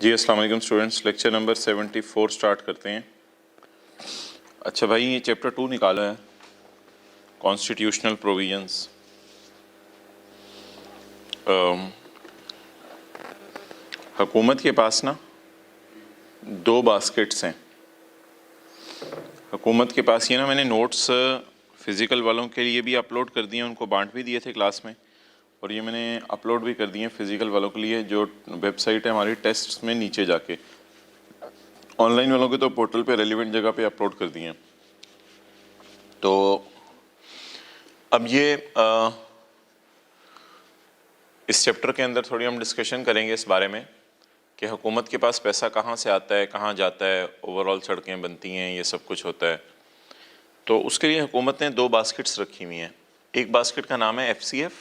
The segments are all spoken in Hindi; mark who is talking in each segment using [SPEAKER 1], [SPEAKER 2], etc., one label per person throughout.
[SPEAKER 1] जी अस्सलाम वालेकुम स्टूडेंट्स, लेक्चर नंबर 74 स्टार्ट करते हैं। अच्छा भाई, ये चैप्टर 2 निकाला है, कॉन्स्टिट्यूशनल प्रोविजंस। हुकूमत के पास ना दो बास्केट्स हैं। हुकूमत के पास ये ना, मैंने नोट्स फ़िज़िकल वालों के लिए भी अपलोड कर दिए, उनको बांट भी दिए थे क्लास में, और ये मैंने अपलोड भी कर दिए फ़िज़िकल वालों के लिए, जो वेबसाइट है हमारी टेस्ट्स में नीचे जाके। ऑनलाइन वालों के तो पोर्टल पे रेलिवेंट जगह पे अपलोड कर दिए हैं। तो अब ये इस चैप्टर के अंदर थोड़ी हम डिस्कशन करेंगे इस बारे में कि हुकूमत के पास पैसा कहाँ से आता है, कहाँ जाता है, ओवरऑल सड़कें बनती हैं, ये सब कुछ होता है। तो उसके लिए हुकूमत ने दो बास्केट्स रखी हुई हैं। एक बास्केट का नाम है FCF,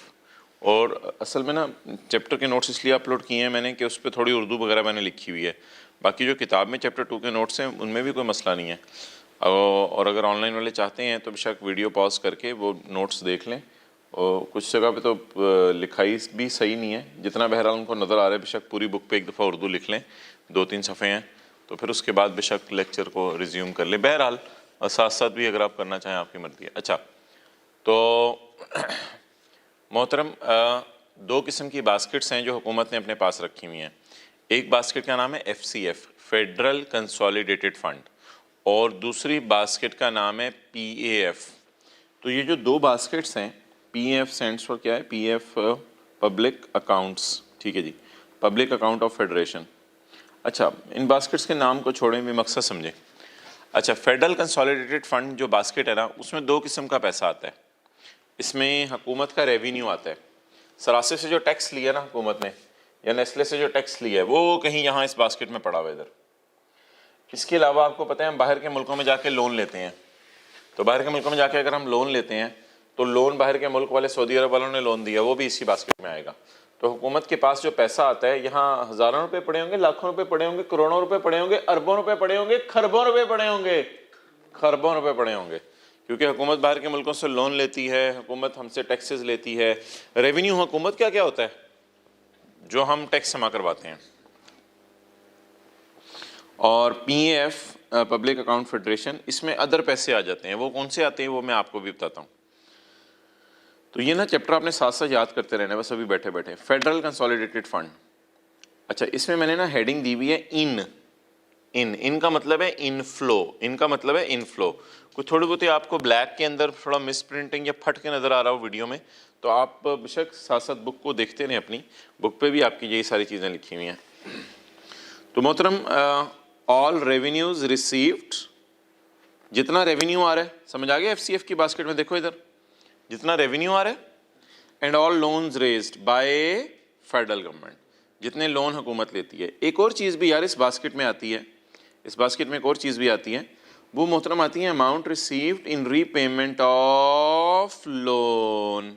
[SPEAKER 1] और असल में ना चैप्टर के नोट्स इसलिए अपलोड किए हैं मैंने कि उस पर थोड़ी उर्दू वगैरह मैंने लिखी हुई है। बाकी जो किताब में चैप्टर 2 के नोट्स हैं उनमें भी कोई मसला नहीं है, और अगर ऑनलाइन वाले चाहते हैं तो बेशक वीडियो पॉज करके वो नोट्स देख लें। और कुछ जगह पे तो लिखाई भी सही नहीं है, जितना बहरहाल उनको नज़र आ रहा है, बेशक पूरी बुक पे एक दफ़ा उर्दू लिख लें, 2-3 सफ़े हैं, तो फिर उसके बाद बेशक लेक्चर को रिज्यूम कर लें। बहरहाल और साथ साथ भी अगर आप करना चाहें, आपकी मर्ज़ी है। अच्छा, तो मोहतरम, दो किस्म की बास्केट्स हैं जो हुकूमत ने अपने पास रखी हुई हैं। एक बास्केट का नाम है FCF, फेडरल कंसोलिडेटेड फ़ंड, और दूसरी बास्केट का नाम है PAF। तो ये जो दो बास्केट्स हैं, PAF स्टैंड्स फॉर क्या है? PAF पब्लिक अकाउंट्स, ठीक है जी, पब्लिक अकाउंट ऑफ फेडरेशन। अच्छा, इन बास्केट्स के नाम को छोड़ें भी, मकसद समझें। अच्छा, फेडरल कंसोलिडेटेड फ़ंड जो बास्केट है ना, उसमें दो किस्म का पैसा आता है। इसमें हुकूमत का रेवेन्यू आता है, सरासे से जो टैक्स लिया ना हुकूमत ने, या नेस्ले से जो टैक्स लिया है, वो कहीं यहाँ इस बास्केट में पड़ा हुआ है इधर। इसके अलावा आपको पता है हम बाहर के मुल्कों में जाके लोन लेते हैं, तो बाहर के मुल्कों में जाके अगर हम लोन लेते हैं तो लोन बाहर के मुल्क वाले, सऊदी अरब वालों ने लोन दिया, वो भी इसी बास्केट में आएगा। तो हुकूमत के पास जो पैसा आता है, यहाँ हज़ारों रुपए पड़े होंगे, लाखों रुपए पड़े होंगे, करोड़ों रुपए पड़े होंगे, अरबों रुपए पड़े होंगे, खरबों रुपए पड़े होंगे, खरबों रुपए पड़े होंगे, क्योंकि हुकूमत बाहर के मुल्कों से लोन लेती है, हुकूमत हमसे टैक्सेस लेती है। रेवेन्यू हुकूमत क्या क्या होता है जो हम टैक्स जमा करवाते हैं। और PAF पब्लिक अकाउंट फेडरेशन, इसमें अदर पैसे आ जाते हैं। वो कौन से आते हैं वो मैं आपको भी बताता हूँ। तो ये ना चैप्टर आपने साथ साथ याद करते रहना बस अभी बैठे बैठे। फेडरल कंसोलिडेटेड फंड, अच्छा इसमें मैंने ना हेडिंग दी हुई है इन का मतलब है इनफ्लो, इनका मतलब है इनफ्लो। कुछ थोड़ी बहुत आपको ब्लैक के अंदर थोड़ा मिस प्रिंटिंग या फट के नज़र आ रहा हो वीडियो में, तो आप बेशक साथ साथ बुक को देखते रहें, अपनी बुक पे भी आपकी यही सारी चीज़ें लिखी हुई हैं। तो मोहतरम, ऑल रेवेन्यूज रिसीव्ड, जितना रेवेन्यू आ रहा है, समझ आ गया? FCF की बास्केट में देखो इधर, जितना रेवेन्यू आ रहा है, and all loans raised bye federal government, जितने लोन हुकूमत लेती है। एक और चीज़ भी यार इस बास्केट में आती है, इस बास्केट में एक और चीज़ भी आती है, वो मोहतरम आती है amount received in repayment of loan.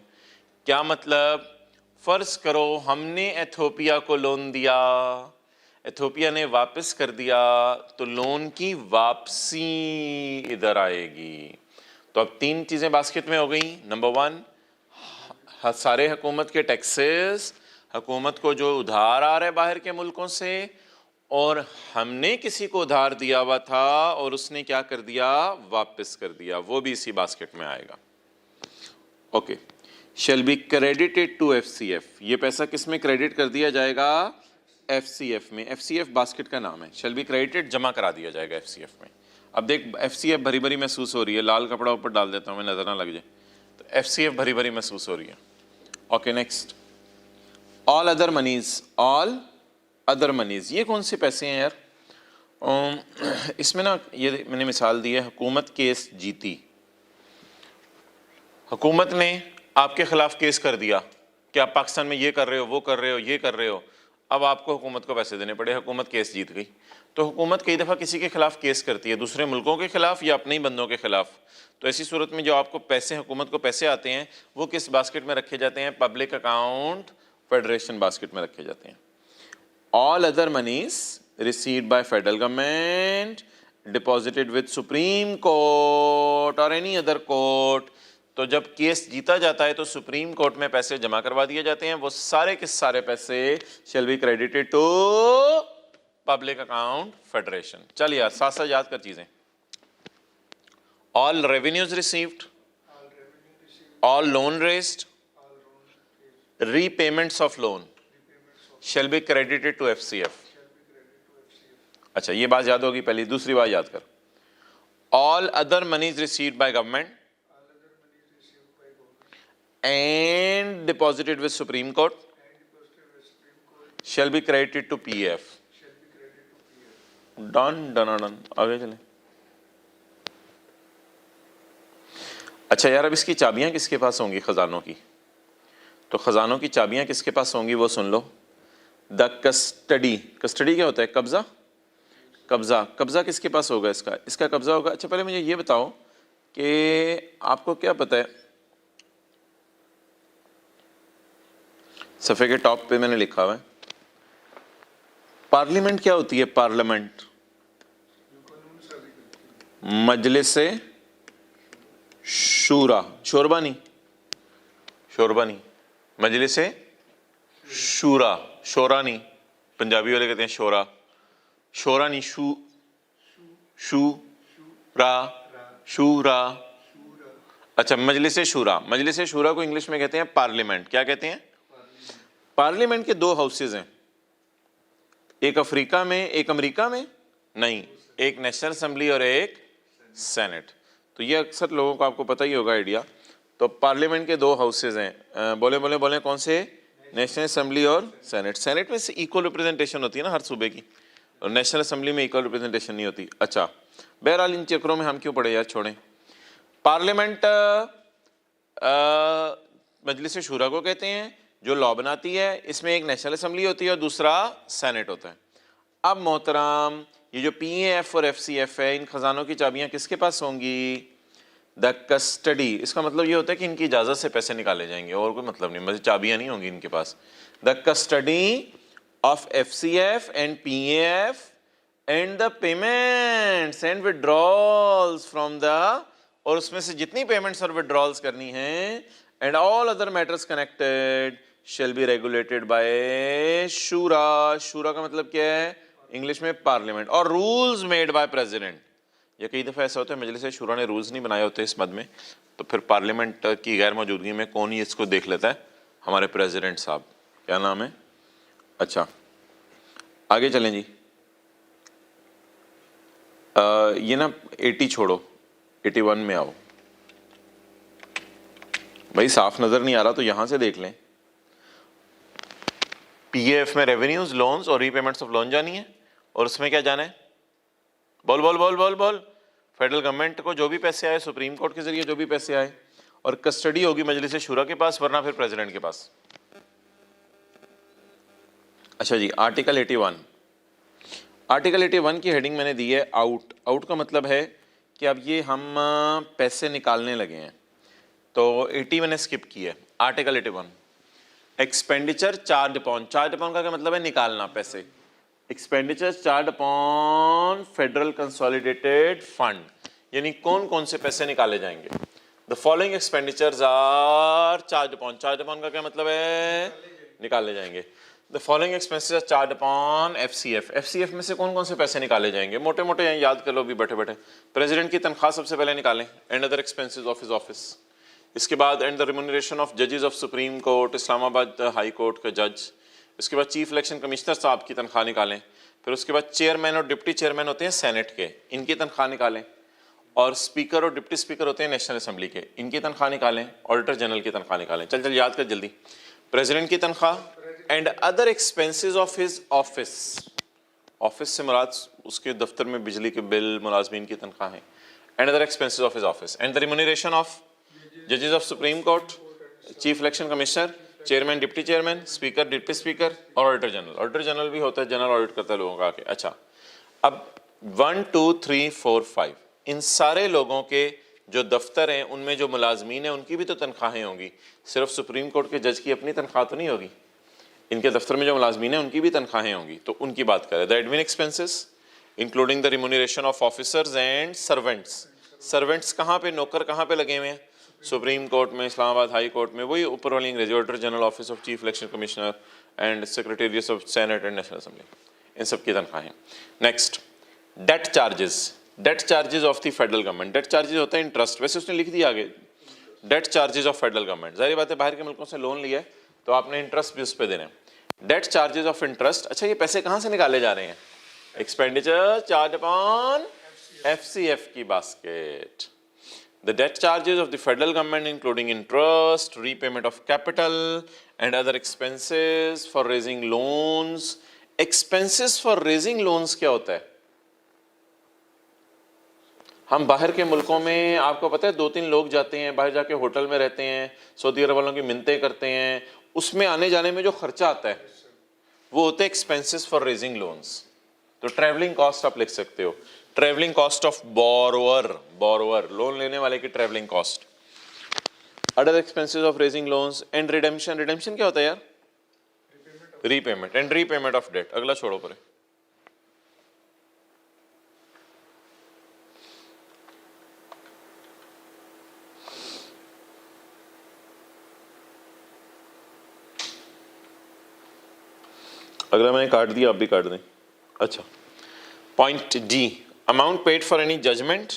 [SPEAKER 1] क्या मतलब? फ़र्ज़ करो हमने एथोपिया को लोन दिया, एथोपिया ने वापस कर दिया, तो लोन की वापसी इधर आएगी। तो अब तीन चीज़ें बास्केट में हो गई। नंबर 1, सारे हुकूमत के टैक्सेस, हुकूमत को जो उधार आ रहा है बाहर के मुल्कों से, और हमने किसी को उधार दिया हुआ था और उसने क्या कर दिया? वापस कर दिया, वो भी इसी बास्केट में आएगा। Okay, shall be credited to FCF, ये पैसा किस में क्रेडिट कर दिया जाएगा? FCF में। FCF बास्केट का नाम है। शैल बी क्रेडिटेड, जमा करा दिया जाएगा FCF में। अब देख, FCF भरी भरी महसूस हो रही है, लाल कपड़ा ऊपर डाल देता हूँ मैं, नजर ना लग जाए। तो FCF भरी भरी महसूस हो रही है। Okay, next, all other monies, all other monies, ये कौन से पैसे हैं यार? इसमें ना ये मैंने मिसाल दी है, हुकूमत केस जीती, हुकूमत ने आपके खिलाफ केस कर दिया कि आप पाकिस्तान में ये कर रहे हो, वो कर रहे हो, ये कर रहे हो, अब आपको हुकूमत को पैसे देने पड़े, हुकूमत केस जीत गई। तो हुकूमत कई दफ़ा किसी के खिलाफ केस करती है, दूसरे मुल्कों के खिलाफ या अपने ही बंदों के खिलाफ। तो ऐसी सूरत में जो आपको पैसे, हुकूमत को पैसे आते हैं, वो किस बास्केट में रखे जाते हैं? पब्लिक अकाउंट फेडरेशन बास्केट में रखे जाते हैं। All other monies received by federal government deposited with supreme court और एनी अदर कोर्ट, तो जब केस जीता जाता है तो सुप्रीम कोर्ट में पैसे जमा करवा दिए जाते हैं, वो सारे के सारे पैसे shall be credited to public account federation. चल यार साथ साथ याद कर चीजें। All revenues received, all loan raised, repayments of loan shall be credited to FCF. अच्छा ये बात याद होगी पहली। दूसरी बात याद कर, all other monies received by government and deposited with Supreme Court shall be credited to PF. Done, done, done. आगे चलें। अच्छा यार अब इसकी चाबियां किसके पास होंगी खजानों की? तो खजानों की चाबियां किसके पास होंगी वो सुन लो। द कस्टडी, कस्टडी क्या होता है? कब्जा। कब्जा, कब्जा किसके पास होगा इसका? इसका कब्जा होगा। अच्छा पहले मुझे ये बताओ कि आपको क्या पता है, सफ़े के टॉप पे मैंने लिखा हुआ है पार्लियामेंट क्या होती है? पार्लियामेंट मजलिस शूरा, शोरबा नहीं, शोरबा नहीं, मजलिस शूरा, शोरा नहीं, पंजाबी वाले कहते हैं शोरा, शोरा नहीं, रा, शूरा। अच्छा मजलिस शूरा, मजलिस शूरा को इंग्लिश में कहते हैं पार्लियामेंट। क्या कहते हैं? पार्लियामेंट के दो हाउसेज हैं, एक अफ्रीका में एक अमेरिका में, नहीं, एक नेशनल असेंबली और एक सेनेट। तो ये अक्सर लोगों को आपको पता ही होगा आइडिया। तो पार्लियामेंट के दो हाउसेज हैं, बोले बोले बोले कौन से? नेशनल असेंबली और सेनेट। सेनेट में से इक्वल रिप्रेजेंटेशन होती है ना हर सूबे की, और नेशनल असेंबली में इक्वल रिप्रेजेंटेशन नहीं होती। अच्छा बहरहाल इन चक्करों में हम क्यों पड़े यार, छोड़ें। पार्लियामेंट मजलिस शूरा को कहते हैं जो लॉ बनाती है, इसमें एक नेशनल असेंबली होती है और दूसरा सेनेट होता है। अब मोहतरम ये जो पीएफ और एफसीएफ है, इन खजानों की चाबियां किसके पास होंगी? द कस्टडी, इसका मतलब ये होता है कि इनकी इजाज़त से पैसे निकाले जाएंगे, और कोई मतलब नहीं, मतलब चाबियां नहीं होंगी इनके पास। The custody of FCF and PF and the payments and withdrawals from the, और उसमें से जितनी पेमेंट्स और विड्रॉल्स करनी है, and all other matters connected shall be regulated by शूरा। शूरा का मतलब क्या है इंग्लिश में? पार्लियामेंट। और रूल्स मेड बाय प्रेसिडेंट। ये कई दफ़ा ऐसा होता है मजलिस शूरा ने रूल्स नहीं बनाए होते इस मद में, तो फिर पार्लियामेंट की गैर मौजूदगी में कौन ही इसको देख लेता है? हमारे प्रेसिडेंट साहब। क्या नाम है? अच्छा आगे चलें जी। ये ना 80 छोड़ो, 81 में आओ। भाई साफ नज़र नहीं आ रहा तो यहाँ से देख लें। पीएफ में रेवेन्यूज, लोन्स और रीपेमेंट्स ऑफ लोन जानी है, और उसमें क्या जाना है? बोल बोल बोल बोल बोल। फेडरल गवर्नमेंट को जो भी पैसे आए, सुप्रीम कोर्ट के जरिए जो भी पैसे आए, और कस्टडी होगी मजलिस शूरा के पास, वरना फिर प्रेसिडेंट के पास। अच्छा जी आर्टिकल 81, आर्टिकल 81 की हेडिंग मैंने दी है आउट। आउट का मतलब है कि अब ये हम पैसे निकालने लगे हैं, तो 80 मैंने स्किप किया है। Article 81 expenditure charge upon, charge upon का क्या मतलब है? निकालना पैसे। Expenditure charge upon federal consolidated fund, यानी कौन कौन से पैसे निकाले जाएंगे। The following expenditures are charge upon, charge upon का क्या मतलब है? निकाले जाएंगे। The following expenses are charge upon FCF, FCF में से कौन कौन से पैसे निकाले जाएंगे? मोटे मोटे यहाँ याद कर लो भी बैठे बैठे। प्रेसिडेंट की तनख्वाह सबसे पहले निकालें, and other expenses of his office. इसके बाद एंड द रिम्यूनरेशन ऑफ जजेस of supreme court, Islamabad high court का जज। इसके बाद चीफ इलेक्शन कमिश्नर साहब की तनख्वाह निकालें। फिर उसके बाद चेयरमैन और डिप्टी चेयरमैन होते हैं सेनेट के, इनकी तनख्वाह निकालें। और स्पीकर और डिप्टी स्पीकर होते हैं नेशनल असेंबली के, इनकी तनख्वाह निकालें। ऑडिटर जनरल की तनख्वाह निकालें। चल चल याद कर जल्दी। प्रेसिडेंट की तनख्वाह and other expenses of his office, office से मुराद उसके दफ्तर में बिजली के बिल, मुलाजमीन की तनख्वाह है। And other expenses of his office and the remuneration of जजेस of supreme court, chief election commissioner, chairman, deputy chairman, speaker, deputy speaker और ऑडिटर जनरल। ऑडिटर जनरल भी होता है, जनरल ऑडिट करता है लोगों का आके। अच्छा अब 1 2 3 4 5 इन सारे लोगों के जो दफ्तर हैं उनमें जो मुलाजमीन हैं उनकी भी तो तनख्वाहें होंगी। सिर्फ सुप्रीम कोर्ट के जज की अपनी तनख्वाह तो नहीं होगी, इनके दफ्तर में जो मुलाजमीन हैं उनकी भी तनख्वाहें होंगी, तो उनकी बात करें। The admin expenses including the remuneration of officers and servants. Servants कहाँ पे, नौकर कहाँ पे लगे हुए हैं? सुप्रीम कोर्ट में, इस्लामाबाद हाई कोर्ट में, वही ऊपर वाली अंग्रेजी, auditor general, office of chief election commissioner and secretariat of senate and national assembly. इन सब की तनख्वाहें। Next, debt charges. Debt charges of the federal government. Debt charges होता है इंटरेस्ट, वैसे उसने लिख दिया आगे debt charges of federal government. जाहिर बात है बाहर के मुल्कों से लोन लिया है तो आपने इंटरेस्ट भी उस पर देने हैं। डेट चार्जेस ऑफ इंटरेस्ट, अच्छा ये पैसे कहाँ से निकाले जा रहे हैं? एक्सपेंडिचर चार्ज अपॉन FCF की basket. The debt charges of the federal government including interest, repayment of capital and other expenses for raising loans. Expenses for raising loans क्या होता है? हम बाहर के मुल्कों में, आपको पता है 2-3 लोग जाते हैं बाहर, जाके होटल में रहते हैं, सऊदी अरब वालों की मिन्नतें करते हैं, उसमें आने जाने में जो खर्चा आता है वो होते हैं एक्सपेंसेस फॉर रेजिंग लोन्स। तो ट्रैवलिंग कॉस्ट आप लिख सकते हो, travelling cost of borrower, loan लेने वाले की travelling cost. Other expenses of raising loans and redemption. Redemption क्या होता है यार? Repayment and repayment of debt. अगला छोड़ो परे। अगला मैंने काट दिया, आप भी काट दें। अच्छा, point D, amount paid for any judgment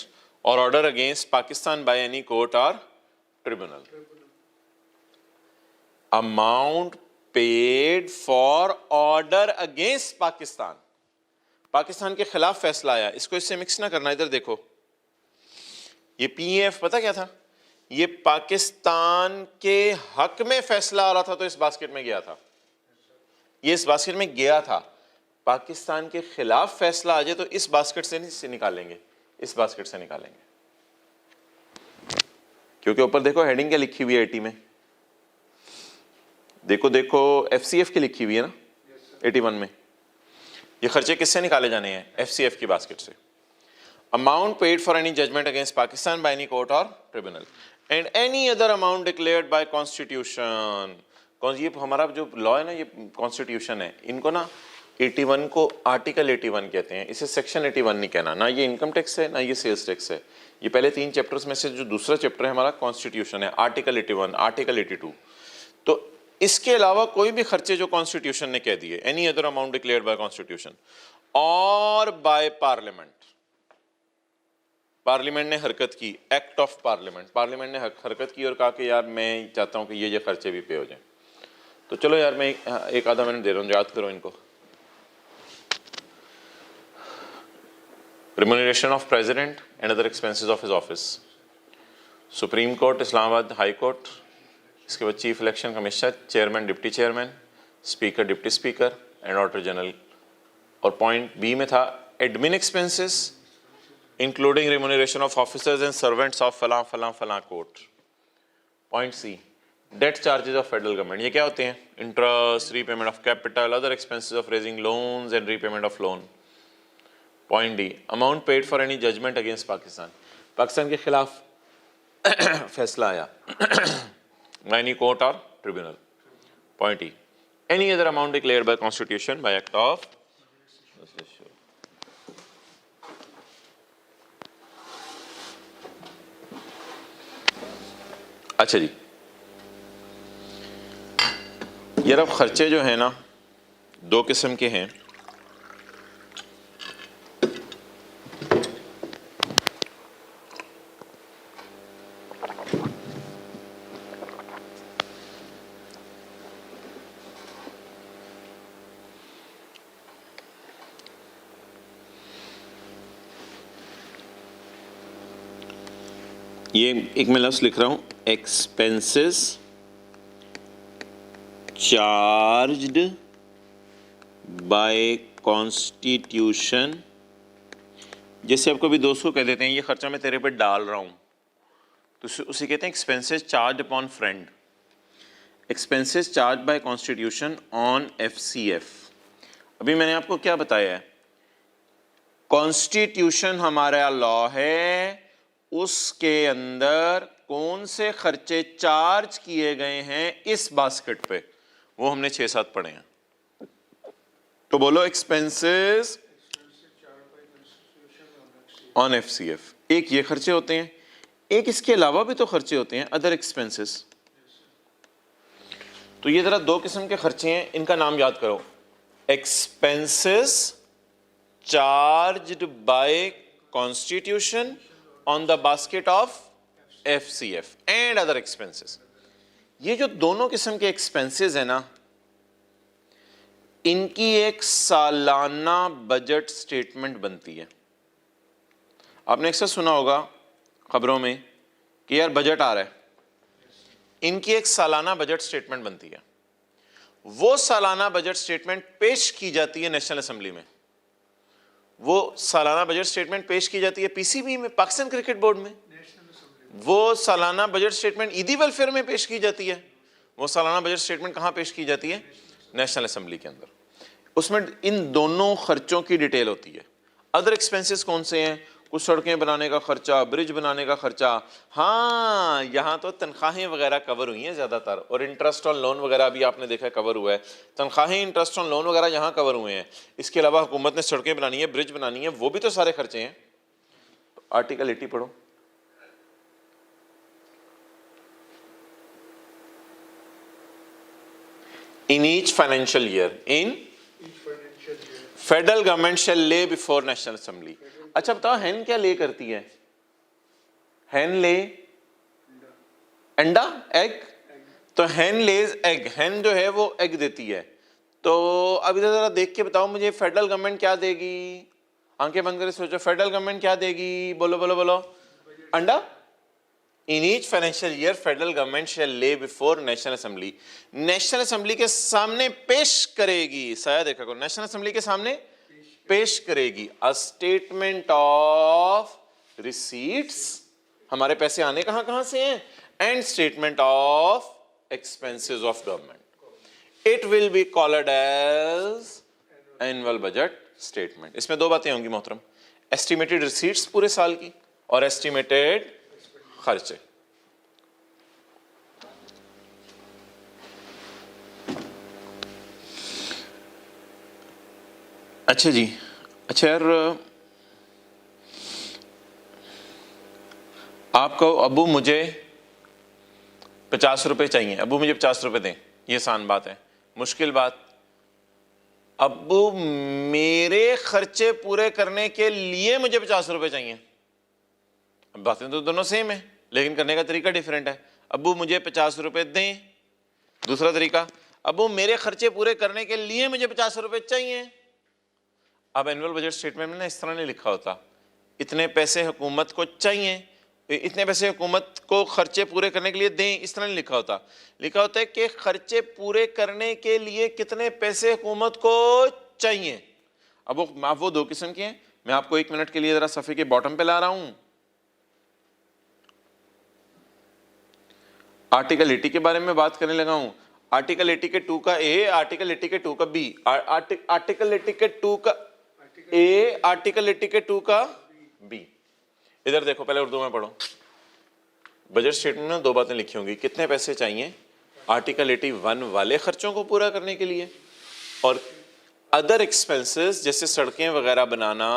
[SPEAKER 1] और order against Pakistan by any court और tribunal. Amount paid for order against Pakistan, Pakistan के खिलाफ फैसला आया, इसको इससे मिक्स ना करना। इधर देखो, ये PF पता क्या था? ये पाकिस्तान के हक में फैसला आ रहा था तो इस बास्केट में गया था, ये इस बास्केट में गया था। पाकिस्तान के खिलाफ फैसला आ जाए तो इस बास्केट से निकालेंगे, इस बास्केट से निकालेंगे, क्योंकि ऊपर देखो हेडिंग क्या लिखी हुई है 80 में। देखो FCF की लिखी हुई है ना 81 में। ये खर्चे किससे निकाले जाने हैं? FCF की बास्केट से। Amount paid for any judgment against Pakistan by any court और tribunal and any other amount declared by constitution. ये हमारा जो लॉ है ना, ये कॉन्स्टिट्यूशन है, इनको ना 81 को आर्टिकल 81 कहते हैं, इसे सेक्शन 81 नहीं कहना। ना ये इनकम टैक्स है ना ये सेल्स टैक्स है। ये पहले 3 चैप्टर्स में से जो दूसरा चैप्टर है हमारा कॉन्स्टिट्यूशन है, आर्टिकल 81, आर्टिकल 82। तो इसके अलावा कोई भी खर्चे जो कॉन्स्टिट्यूशन ने कह दिए, any other amount declared by constitution और बाय पार्लियामेंट, पार्लियामेंट ने हरकत की, एक्ट ऑफ पार्लियामेंट, पार्लियामेंट ने हरकत की और कहा कि यार मैं चाहता हूं कि ये खर्चे भी पे हो जाएं, तो चलो यार मैं एक आधा मिनट दे रहा हूं, याद करो इनको। Remuneration of president and other expenses of his office, supreme court, Islamabad high court, इसके बाद chief election commissioner, chairman, deputy chairman, speaker, deputy speaker and auditor general. और पॉइंट बी में था admin expenses including remuneration of officers and servants of फलां फलां फलां court. Point C, debt charges of federal government. ये क्या होते हैं? Interest, repayment of capital, other expenses of raising loans and repayment of loan. Point D, amount paid for any judgment against Pakistan, Pakistan के खिलाफ फैसला आया एनी कोर्ट और tribunal. Point E, any other amount declared by constitution by act of. अच्छा जी, यार अब खर्चे जो है ना 2 किस्म के हैं। ये एक मैं लफ्ज़ लिख रहा हूं, एक्सपेंसेस चार्ज्ड बाय कॉन्स्टिट्यूशन। जैसे आप कभी दोस्त को कह देते हैं ये खर्चा मैं तेरे पे डाल रहा हूँ, तो उसे कहते हैं expenses charge upon friend. Expenses charge by constitution on FCF। अभी मैंने आपको क्या बताया है? कॉन्स्टिट्यूशन हमारा लॉ है, उसके अंदर कौन से खर्चे चार्ज किए गए हैं इस बास्केट पे, वो हमने 6-7 पढ़े हैं। तो बोलो एक्सपेंसेस ऑन FCF। एक ये खर्चे होते हैं, एक इसके अलावा भी तो खर्चे होते हैं, अदर एक्सपेंसेस। तो ये जरा 2 किस्म के खर्चे हैं, इनका नाम याद करो। expenses charged by constitution on the basket of FCF and other expenses। ये जो दोनों किस्म के एक्सपेंसेस है ना, इनकी एक सालाना बजट स्टेटमेंट बनती है। आपने अक्सर सुना होगा खबरों में कि यार बजट आ रहा है, इनकी एक सालाना बजट स्टेटमेंट बनती है। वो सालाना बजट स्टेटमेंट पेश की जाती है नेशनल असेंबली में। वो सालाना बजट स्टेटमेंट पेश की जाती है पीसीबी में, पाकिस्तान क्रिकेट बोर्ड में। वो सालाना बजट स्टेटमेंट ईदी वेलफेयर में पेश की जाती है। वो सालाना बजट स्टेटमेंट कहां पेश की जाती है? नेशनल असेंबली के अंदर। उसमें इन दोनों खर्चों की डिटेल होती है। अदर एक्सपेंसेस कौन से हैं? कुछ सड़कें बनाने का खर्चा, ब्रिज बनाने का खर्चा, हाँ यहाँ तो तनख्वाहें वगैरह कवर हुई हैं ज़्यादातर, और इंटरेस्ट ऑन लोन वगैरह भी आपने देखा कवर हुआ है। तनख्वाहें, इंटरेस्ट ऑन लोन वगैरह यहाँ कवर हुए हैं। इसके अलावा हुकूमत ने सड़कें बनानी है, ब्रिज बनानी है, वो भी तो सारे खर्चे हैं। आर्टिकल 80 पढ़ो। इन each financial year federal government shall lay before national assembly. अच्छा बताओ, हैन क्या ले करती है? हैन ले अंडा, एग। तो हैन लेज एग, हैन जो है वो एग देती है। तो अब इधर जरा देख के बताओ मुझे, फेडरल गवर्नमेंट क्या देगी? आंखें बंद करके सोचो, फेडरल गवर्नमेंट क्या देगी? बोलो बोलो बोलो। अंडा। In each financial year federal government shall lay before national assembly, national assembly के सामने पेश करेगी। साया देखा करो, नेशनल असेंबली के सामने पेश करेगी अ स्टेटमेंट ऑफ रिसीट्स, हमारे पैसे आने कहां कहां से हैं, and statement of expenses of government. It will be called as annual budget statement. इसमें दो बातें होंगी मोहतरम, एस्टिमेटेड रिसीट्स पूरे साल की और एस्टिमेटेड खर्चे। अच्छा जी, अच्छा यार, आप कहो अबू मुझे 50 रुपए चाहिए, अबू मुझे 50 रुपए दें, ये आसान बात है। मुश्किल बात, अबू मेरे खर्चे पूरे करने के लिए मुझे 50 रुपए चाहिए। अब बातें तो दोनों सेम है, लेकिन करने का तरीका डिफरेंट है। अबू मुझे 50 रुपए दें। दूसरा तरीका, अबू मेरे खर्चे पूरे करने के लिए मुझे 50 रुपए चाहिए। अब एनुअल बजट स्टेटमेंट में ना इस तरह नहीं लिखा होता इतने पैसे हुकूमत को चाहिए, इतने पैसे हुकूमत को खर्चे पूरे करने के लिए दें, इस तरह नहीं लिखा होता। लिखा होता है कि खर्चे पूरे करने के लिए कितने पैसे हुकूमत को चाहिए। अब वो दो किस्म के हैं। मैं आपको 1 मिनट के लिए जरा सफ़े के बॉटम पे ला रहा हूं। आर्टिकल 80 के बारे में बात करने लगा हूं। आर्टिकल 80 के 2 का ए, आर्टिकल 80 के 2 का बी, आर्टिकल 80 के 2 का ए, आर्टिकल 80 के 2 का बी। इधर देखो, पहले उर्दू में पढ़ो। बजट स्टेटमेंट में दो बातें लिखी होंगी, कितने पैसे चाहिए आर्टिकल 81 वाले खर्चों को पूरा करने के लिए, और अदर एक्सपेंसेस जैसे सड़कें वगैरह बनाना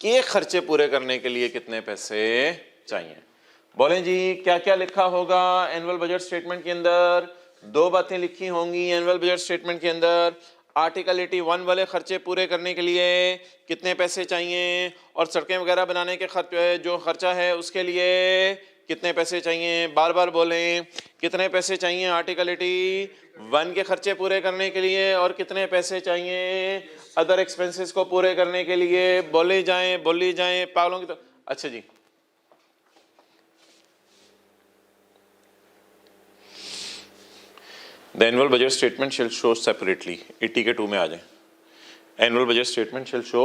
[SPEAKER 1] के खर्चे पूरे करने के लिए कितने पैसे चाहिए। बोलें जी, क्या क्या लिखा होगा एनुअल बजट स्टेटमेंट के अंदर? दो बातें लिखी होंगी एनुअल बजट स्टेटमेंट के अंदर। आर्टिकल 81 वाले खर्चे पूरे करने के लिए कितने पैसे चाहिए, और सड़कें वगैरह बनाने के जो खर्चा है उसके लिए कितने पैसे चाहिए। बार बार बोलें, कितने पैसे चाहिए आर्टिकल 81 के खर्चे पूरे करने के लिए, और कितने पैसे चाहिए अदर एक्सपेंसेस को पूरे करने के लिए। बोली जाएं पागलों की तो। अच्छा जी, the annual budget statement shall show separately. 80 के 2 में आ जाए, annual budget statement shall show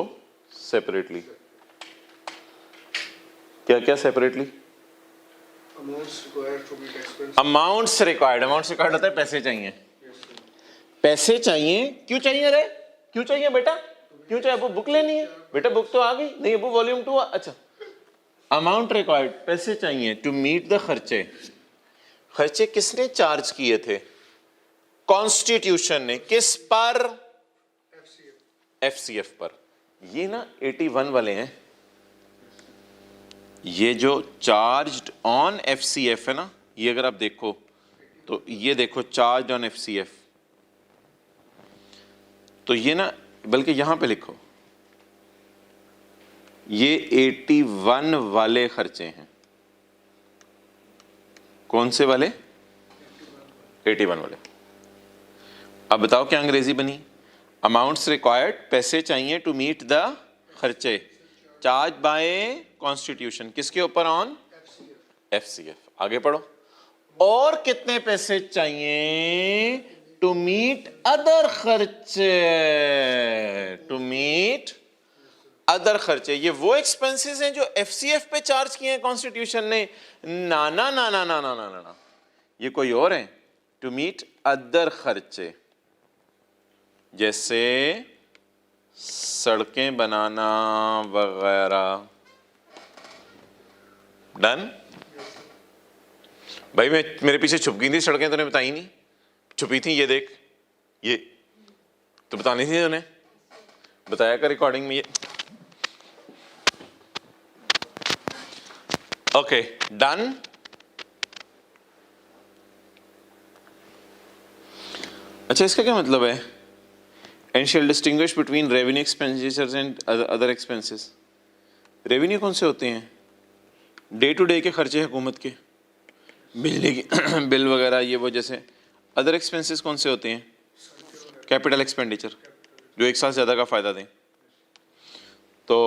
[SPEAKER 1] separately. क्या क्या सेपरेटली? अमाउंट्स रिक्वायर्ड होता है पैसे चाहिए। पैसे चाहिए, क्यों चाहिए रे? क्यों चाहिए बेटा? क्यों चाहिए? बुक लेनी है बेटा, बुक तो आ गई नहीं, वो वॉल्यूम 2। अच्छा, अमाउंट रिक्वायर्ड, पैसे चाहिए टू मीट द खर्चे। खर्चे किसने चार्ज किए थे? कॉन्स्टिट्यूशन ने। किस पर? एफसीएफ पर। ये ना 81 वाले हैं, ये जो चार्ज्ड ऑन एफसीएफ है ना, ये अगर आप देखो तो ये देखो चार्ज्ड ऑन एफसीएफ, तो ये ना, बल्कि यहां पे लिखो, ये 81 वाले खर्चे हैं। कौन से वाले? 81 वाले। अब बताओ क्या अंग्रेजी बनी? अमाउंट्स रिक्वायर्ड, पैसे चाहिए टू मीट द खर्चे चार्ज बाय कॉन्स्टिट्यूशन, किसके ऊपर? On FCF। आगे पढ़ो। और कितने पैसे चाहिए टू मीट अदर खर्चे, टू मीट अदर खर्चे। ये वो एक्सपेंसेस हैं जो FCF पे चार्ज किए हैं कॉन्स्टिट्यूशन ने? ना ना ना ना ना ना ना ना, ये कोई और है। टू मीट अदर खर्चे, जैसे सड़कें बनाना वगैरह। डन भाई? मेरे पीछे छुप गई थी सड़कें, तूने बताई नहीं? छुपी थी, ये देख, ये तो बतानी थी तूने, बताया कर रिकॉर्डिंग में ये। Okay done. अच्छा, इसका क्या मतलब है? And shall distinguish between revenue expenditures and other expenses. Revenue कौन से होते हैं? डे टू डे के खर्चे हुकूमत के, बिजली की बिल वगैरह ये वो। जैसे अदर एक्सपेंसेस कौन से होते हैं? कैपिटल एक्सपेंडिचर, जो एक साल ज़्यादा का फ़ायदा दें। तो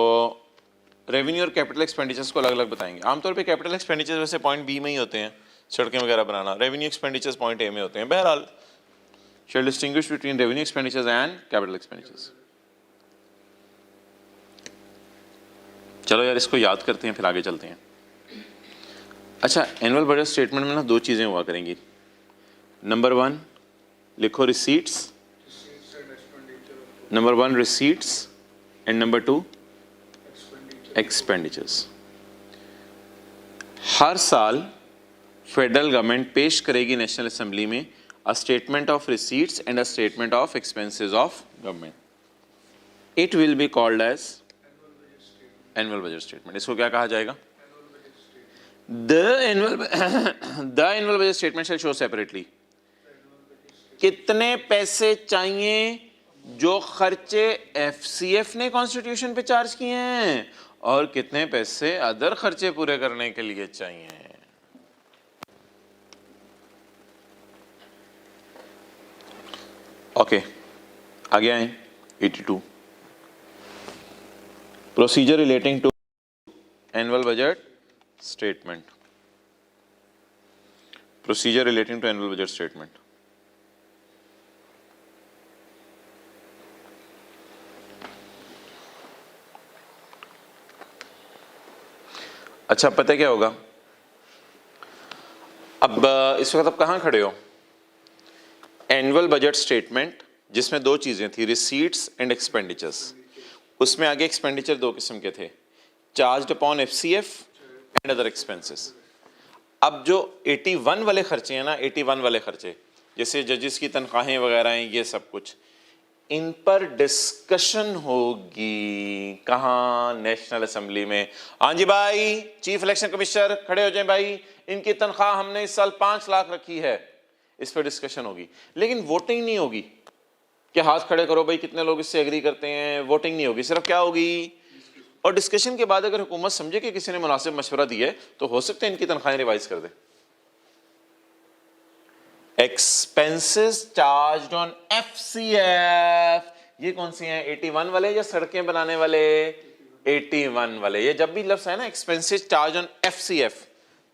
[SPEAKER 1] रेवेन्यू और कैपिटल एक्सपेंडिचर्स को अलग अलग बताएंगे। आमतौर पे कैपिटल एक्सपेंडिचर्स वैसे पॉइंट बी में ही होते हैं, सड़कें वगैरह बनाना। रेवेन्यू एक्सपेंडिचर्स पॉइंट ए में होते हैं। बहरहाल, shall distinguish between revenue expenditures and capital expenditures. चलो यार, इसको याद करते हैं, फिर आगे चलते हैं। अच्छा, एनुअल बजट स्टेटमेंट में ना दो चीज़ें हुआ करेंगी। नंबर 1 लिखो receipts, number 1 receipts and number 2 expenditures. हर साल फेडरल गवर्नमेंट पेश करेगी नेशनल असेंबली में a statement of receipts and a statement of expenses of government. It will be called as annual budget statement. इसको क्या कहा जाएगा? The annual budget statement shall show separately कितने पैसे चाहिए जो खर्चे FCF ने कॉन्स्टिट्यूशन पे चार्ज किए हैं, और कितने पैसे अदर खर्चे पूरे करने के लिए चाहिए। ओके, आगे आए। 82 procedure relating to annual budget statement. Procedure relating to annual budget statement. अच्छा, पता है क्या होगा? अब इस वक्त आप कहां खड़े हो? एनुअल बजट स्टेटमेंट, जिसमें दो चीजें थी, रिसीट्स एंड एक्सपेंडिचर्स। उसमें आगे एक्सपेंडिचर दो किस्म के थे, charged upon FCF and other expenses. अब जो 81 वाले खर्चे हैं ना, 81 वाले खर्चे, जैसे जजेस की तनख्वाहें वगैरह हैं, ये सब कुछ, इन पर डिस्कशन होगी। कहाँ? नेशनल असेंबली में। हाँ जी भाई, चीफ इलेक्शन कमिश्नर खड़े हो जाएं भाई, इनकी तनख्वाह हमने इस साल 5 लाख रखी है। इस पर डिस्कशन होगी, लेकिन वोटिंग नहीं होगी कि हाथ खड़े करो भाई कितने लोग इससे एग्री करते हैं। वोटिंग नहीं होगी, सिर्फ क्या होगी? और डिस्कशन के बाद अगर हुकूमत समझे कि किसी ने मुनासिब मशवरा दिया है तो हो सकता है इनकी तनख्वाहें रिवाइज कर दे। एक्सपेंसेस चार्ज्ड ऑन FCF, ये कौन सी हैं? 81 वाले या सड़कें बनाने वाले? 81 वाले। ये जब भी लफ्ज है ना एक्सपेंसेस चार्ज ऑन FCF,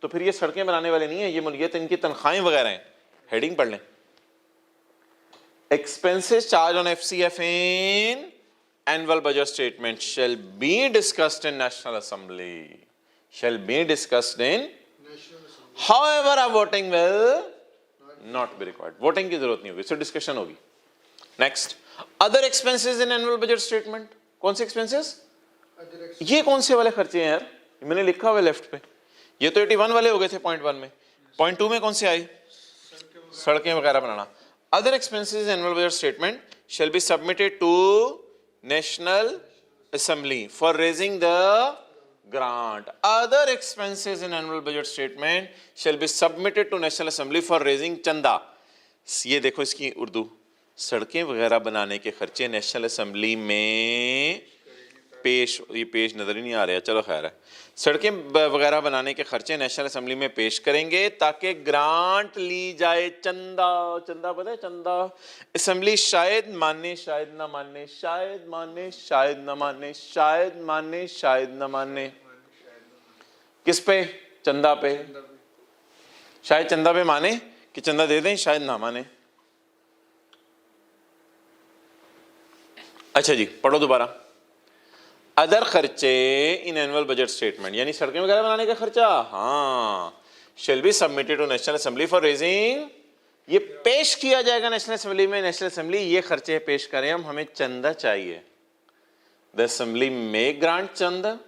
[SPEAKER 1] तो फिर ये सड़कें बनाने वाले नहीं है, ये तो इनकी तनख्वाहें वगैरह हैं। हेडिंग पढ़ लें, expenses charge on FCF in annual budget statement shall be discussed in National Assembly. Shall be discussed in National Assembly. However, a voting will not be required. Voting की जरूरत नहीं होगी, सिर्फ डिस्कशन होगी। Next, other expenses in annual budget statement. कौन से एक्सपेंसेस? ये कौन से वाले खर्चे हैं यार? मैंने लिखा हुआ लेफ्ट पे, ये तो 81 वाले हो गए थे पॉइंट 1 में। पॉइंट 2 में कौन से आए? सड़कें वगैरह बनाना। Other expenses in annual budget statement shall be submitted to National Assembly for raising the grant. Other expenses in annual budget statement shall be submitted to National Assembly for raising चंदा। ये देखो इसकी उर्दू, सड़कें वगैरह बनाने के खर्चे नेशनल असेंबली में पेश, ये पेश नजर ही नहीं आ रहा, चलो खैर है, सड़कें वगैरह बनाने के खर्चे नेशनल असेंबली में पेश करेंगे ताकि ग्रांट ली जाए। चंदा, चंदा पता है चंदा, असेंबली शायद माने शायद ना माने, शायद माने शायद ना माने, शायद माने शायद ना माने, किस पे? चंदा पे। शायद चंदा पे माने कि चंदा दे दें, शायद ना माने। अच्छा जी, पढ़ो दोबारा। अदर खर्चे इन एनुअल बजट स्टेटमेंट, यानी सड़कें वगैरह बनाने का खर्चा, हाँ, shall be submitted to national assembly for raising, ये पेश किया जाएगा नेशनल असेंबली में। नेशनल असेंबली ये खर्चे पेश करें हम, हमें चंदा चाहिए। द असेंबली में ग्रांट चंदा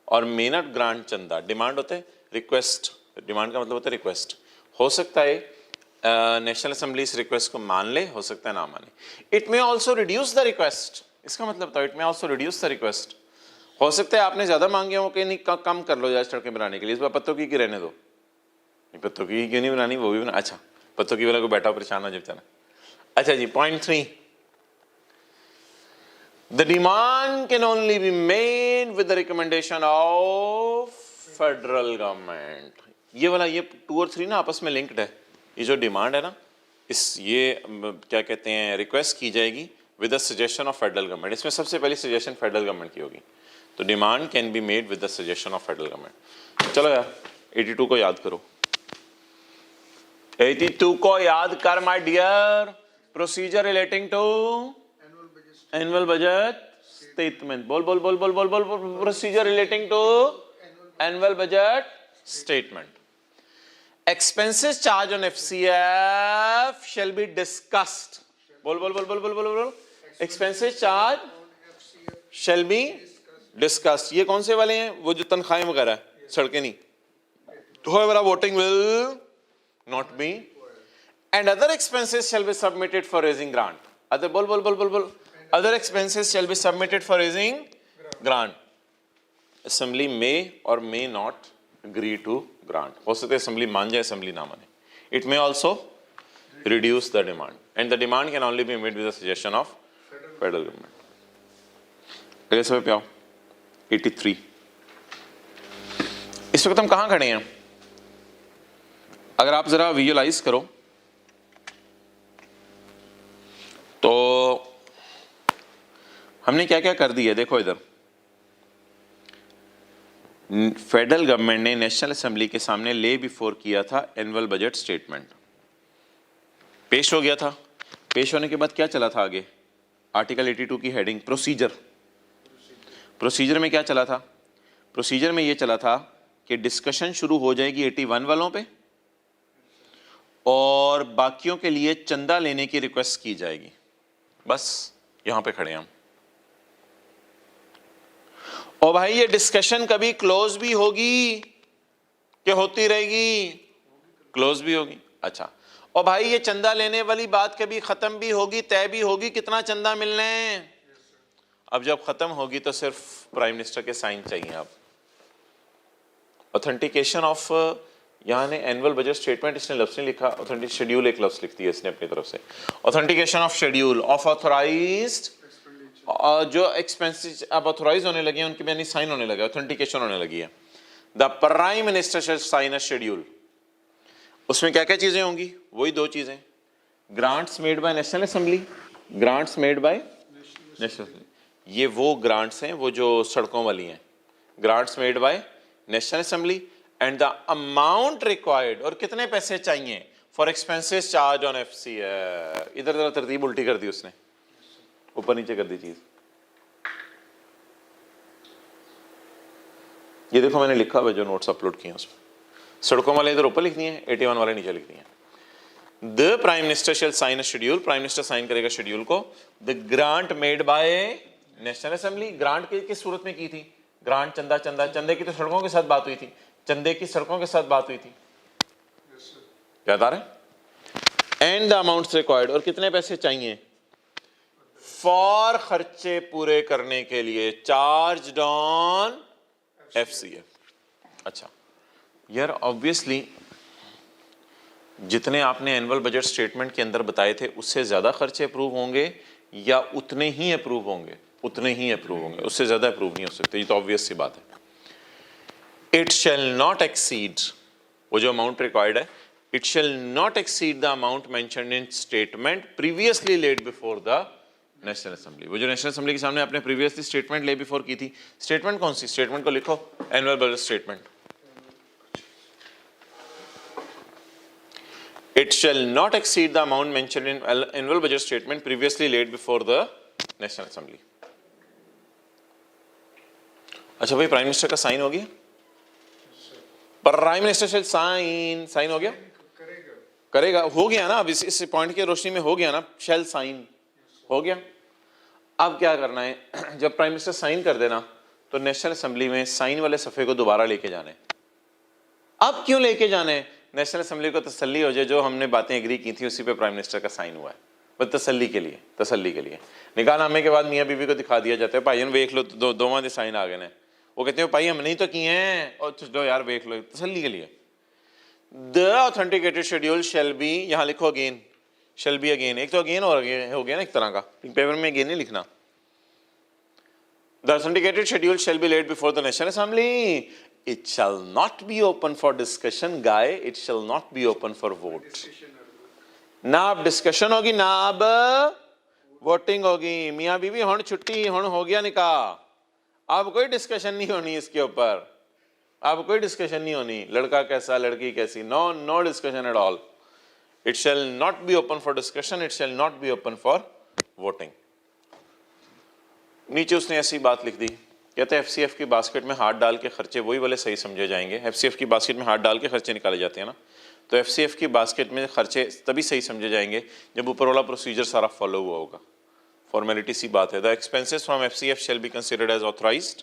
[SPEAKER 1] और मे नॉट ग्रांट चंदा। डिमांड होते हैं रिक्वेस्ट, डिमांड का मतलब होता है रिक्वेस्ट। हो सकता है नेशनल असेंबली इस रिक्वेस्ट को मान ले, हो सकता है ना माने। It may also reduce the request, इसका मतलब बताओ, it may also reduce the request. हो सकता है आपने ज्यादा मांगे हो कि नहीं कम कर लो यार सड़कें बनाने के लिए, इस बार पत्तों की रहने दो। पत्तों की क्यों नहीं बनानी, वो भी बना, अच्छा पत्तों की वाला को बैठा परेशान हो जाता है। अच्छा जी, point 3, the demand can only be made with the recommendation of federal government. ये वाला, ये 2 और 3 ना आपस में लिंक्ड है। ये जो डिमांड है ना, इस ये क्या कहते हैं, रिक्वेस्ट की जाएगी with the suggestion of federal government. इसमें सबसे पहली सजेशन फेडरल गवर्नमेंट की होगी, तो demand can be made with the suggestion of federal government. चलो यार 82 को याद करो, 82 को याद कर my dear. Procedure relating to annual budget statement, बोल बोल बोल बोल बोल बोल, procedure relating to annual budget statement. Expenses charged on FCF shall be discussed. बोल बोल बोल बोल बोल बोल बोल। Expenses charged shall be discussed. ये कौन से वाले हैं? वो जो तनख्वाहें वगैरह है, सड़कें नहीं। However, voting will not be. And other expenses shall be submitted for raising grant. Other बोल बोल बोल बोल बोल। Other expenses shall be submitted for raising grant. Assembly may or may not agree to grant. हो सकता है असेंबली मान जाए, असेंबली ना माने। It may also reduce the demand, and the demand can only be made with the suggestion of federal government. अगले समय पे आओ, 83। इस वक्त हम कहाँ खड़े हैं? अगर आप जरा विजुअलाइज करो तो हमने क्या क्या कर दिया, देखो इधर। फेडरल गवर्नमेंट ने नेशनल असेंबली के सामने ले बिफोर किया था एनुअल बजट स्टेटमेंट, पेश हो गया था। पेश होने के बाद क्या चला था आगे? आर्टिकल 82 की हेडिंग प्रोसीजर। प्रोसीजर में क्या चला था? प्रोसीजर में ये चला था कि डिस्कशन शुरू हो जाएगी 81 वालों पे और बाकियों के लिए चंदा लेने की रिक्वेस्ट की जाएगी। बस यहां पे खड़े हैं हम। और भाई ये डिस्कशन कभी क्लोज भी होगी कि होती रहेगी? क्लोज भी होगी। अच्छा, और भाई ये चंदा लेने वाली बात कभी खत्म भी होगी, तय भी होगी कितना चंदा मिलने हैं? अब जब खत्म होगी तो सिर्फ प्राइम मिनिस्टर के साइन चाहिए। अब ऑथेंटिकेशन ऑफ, यहाँ ने एनुअल बजट स्टेटमेंट इसने लफ्ज नहीं लिखा, ऑथेंटिक शेड्यूल एक लफ्ज लिख दिया इसने अपनी तरफ से। Authentication of schedule of authorized, जो एक्सपेंसेस अब ऑथोराइज होने लगे हैं उनके यानी साइन होने लगे, ऑथेंटिकेशन होने लगी है। The prime minister shall sign a schedule. उसमें क्या क्या चीजें होंगी? वही 2 चीजें, grants made by national assembly, grants made by national assembly. ये वो ग्रांट्स हैं वो जो सड़कों वाली हैं, grants made by national assembly and the amount required, और कितने पैसे चाहिए for expenses charge on FCF। इधर जरा तरतीब उल्टी कर दी उसने, ऊपर नीचे कर दी चीज। ये देखो मैंने लिखा हुआ जो नोट्स अपलोड किए उसमें, सड़कों वाले इधर ऊपर लिख दिए हैं, 81 वाले नीचे लिख दिए हैं। The prime minister shall sign a schedule, prime minister sign करेगा शेड्यूल को। The grant made by national assembly, grant किस सूरत में की थी? ग्रांट चंदा, चंदा चंदे की तो सड़कों के साथ बात हुई थी, चंदे की सड़कों के साथ बात हुई थी, याद आ रहा है? एंड द अमाउंट्स रिक्वायर्ड, और कितने पैसे चाहिए फॉर खर्चे पूरे करने के लिए, चार्ज ऑन FCF। अच्छा यार, ऑब्वियसली जितने आपने एनुअल बजट स्टेटमेंट के अंदर बताए थे उससे ज़्यादा खर्चे अप्रूव होंगे या उतने ही अप्रूव होंगे? उतने ही अप्रूव होंगे, उससे ज़्यादा अप्रूव नहीं हो सकते, ये तो ऑब्वियस सी बात है। इट शैल नॉट एक्सीड, वो जो अमाउंट रिक्वायर्ड है, it shall not exceed the amount mentioned in statement previously laid before the national assembly. वो जो नेशनल असेंबली के सामने आपने प्रीवियसली स्टेटमेंट ले बिफोर की थी, स्टेटमेंट कौन सी? स्टेटमेंट को लिखो, annual budget statement. It shall not exceed the amount mentioned in annual budget statement previously laid before the National Assembly. अच्छा भाई, प्राइम मिनिस्टर का साइन हो गया? Prime minister shall sign, sign हो गया? करेगा, हो गया ना, अब इस पॉइंट की रोशनी में हो गया ना, शैल साइन हो गया। अब क्या करना है, जब प्राइम मिनिस्टर साइन कर देना तो नेशनल असेंबली में साइन वाले सफ़े को दोबारा लेके जाना है। अब क्यों लेके जाने? नेशनल असेंबली को तसल्ली हो जाए जो हमने बातें एग्री की थी उसी पे प्राइम मिनिस्टर का साइन हुआ है, बस तसल्ली के लिए, तसल्ली के लिए। निकाहनामे के बाद मियाँ बीवी को दिखा दिया जाता है, भाई वेख लो तो दोवां दे साइन आ गए ने, वो कहते हैं भाई हमने ही तो किए हैं, और चलो यार वेख लो, तसल्ली के लिए। The authenticated schedule shall be, यहाँ लिखो अगेन, शैल बी अगेन, एक तो अगेन हो गया ना एक तरह का, पेपर में अगेन नहीं लिखना। The authenticated schedule shall be laid before the National Assembly. It shall not be open for discussion, guy. It shall not be open for vote. ना अब डिस्कशन होगी, ना अब वोटिंग होगी। मियाँ बीवी हुण छुट्टी, हुण हो गया निकाह, अब कोई डिस्कशन नहीं होनी इसके ऊपर, अब कोई डिस्कशन नहीं होनी, लड़का कैसा लड़की कैसी, no no discussion at all. It shall not be open for discussion, it shall not be open for voting. नीचे उसने ऐसी बात लिख दी, कहते हैं एफसीएफ की बास्केट में हाथ डाल के खर्चे वही वाले सही समझे जाएंगे। एफसीएफ की बास्केट में हाथ डाल के खर्चे निकाले जाते हैं ना, तो एफसीएफ की बास्केट में खर्चे तभी सही समझे जाएंगे जब ऊपर वाला प्रोसीजर सारा फॉलो हुआ होगा। फॉर्मेलिटी सी बात है। The expenses from FCF shall be considered as authorized,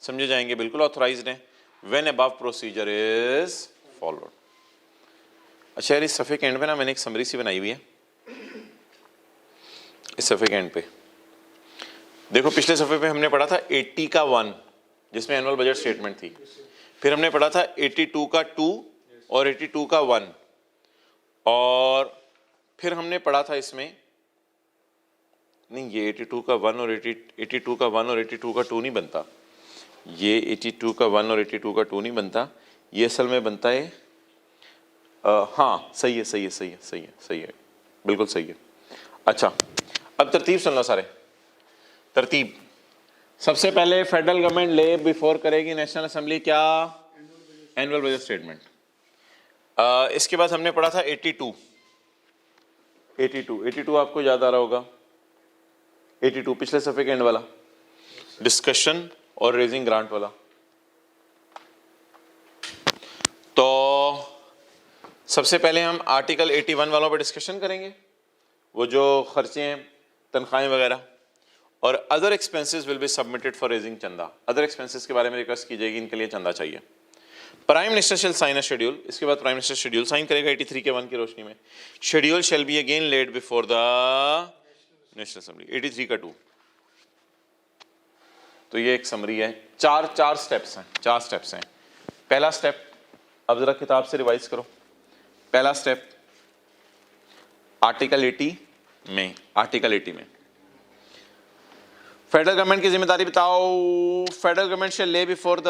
[SPEAKER 1] समझे जाएंगे, बिल्कुल ऑथराइज्ड हैं, when above procedure is followed. अच्छा यार, इस सफ़े के एंड पे ना मैंने एक समरी सी बनाई हुई है, इस सफ़े के एंड पे देखो। पिछले सफ़े पे हमने पढ़ा था 80 का 1 जिसमें एनुअल बजट स्टेटमेंट थी, फिर हमने पढ़ा था 82 का 2 और 82 का 1, और फिर हमने पढ़ा था इसमें, नहीं ये 82 का 1 और 82 का 1 और 82 का 2 नहीं बनता, ये 82 का 1 और 82 का 2 नहीं बनता, ये असल में बनता है हाँ सही है, सही है, सही है, सही है, सही है, बिल्कुल सही है। अच्छा अब तरतीब सुन लो सारे, तरतीब। सबसे पहले फेडरल गवर्नमेंट ले बिफोर करेगी नेशनल असेंबली क्या? Annual budget statement. इसके बाद हमने पढ़ा था 82 आपको याद आ रहा होगा, 82 पिछले सफ़े के एंड वाला, डिस्कशन और रेजिंग ग्रांट वाला। तो सबसे पहले हम आर्टिकल 81 वालों पर डिस्कशन करेंगे, वो जो खर्चे हैं, तनख्वाहें वगैरह, और other expenses will be submitted for raising चंदा। अदर एक्सपेंसेस के बारे में रिक्वेस्ट की जाएगी, इनके लिए चंदा चाहिए। Prime minister shall sign a schedule, इसके बाद प्राइम मिनिस्टर शेड्यूल साइन करेगा 83 के 1 की रोशनी में। Schedule shall be again lead before the national assembly, 83 का 2। तो ये एक समरी है, चार स्टेप्स हैं, 4 स्टेप्स हैं। पहला स्टेप, अब जरा किताब से रिवाइज करो। पहला स्टेप आर्टिकल 80 में, आर्टिकल 80 में फेडरल गवर्नमेंट की जिम्मेदारी बताओ। Federal government shall lay before the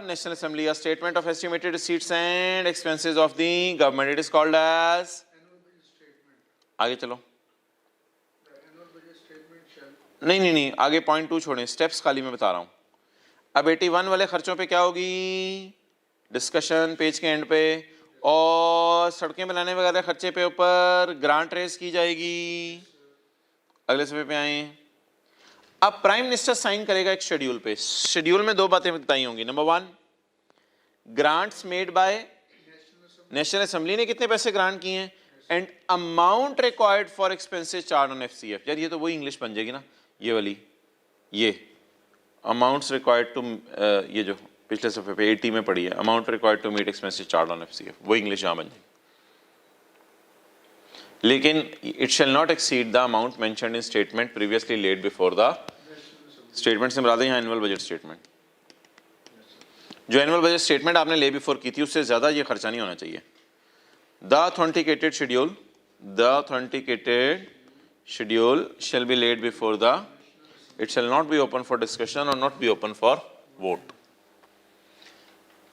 [SPEAKER 1] national assembly a statement of estimated receipts and expenses of the government, it is called as, आगे चलो, नहीं, आगे पॉइंट 2 छोड़ें, स्टेप्स खाली मैं बता रहा हूं। अब 81 वाले खर्चों पे क्या होगी? डिस्कशन पेज के एंड पे, और सड़कें बनाने वगैरह खर्चे पे ऊपर ग्रांट रेस की जाएगी। अगले सफ़े पे आए, अब प्राइम मिनिस्टर साइन करेगा एक शेड्यूल पे। शेड्यूल में 2 बातें बताई होंगी। Number 1, grants made by national assembly ने कितने पैसे ग्रांट किए हैं, and amount required for expenses charge on FCF. यार ये तो वही इंग्लिश बन जाएगी ना, ये वाली, ये अमाउंट्स रिक्वायर्ड टू, ये जो पिछले सफ़े पे 80 में पड़ी है, amount required to meet expenses charge on FCF, वो इंग्लिश यहाँ बन जाएगी। लेकिन it shall not exceed the amount mentioned in statement previously laid before the statement से मुराद है यहाँ एनुअल बजट स्टेटमेंट। जो एनुअल बजट स्टेटमेंट आपने ले बिफोर की थी उससे ज़्यादा ये खर्चा नहीं होना चाहिए। The authenticated schedule shall be laid before the, it shall not be open for discussion or not be open for vote.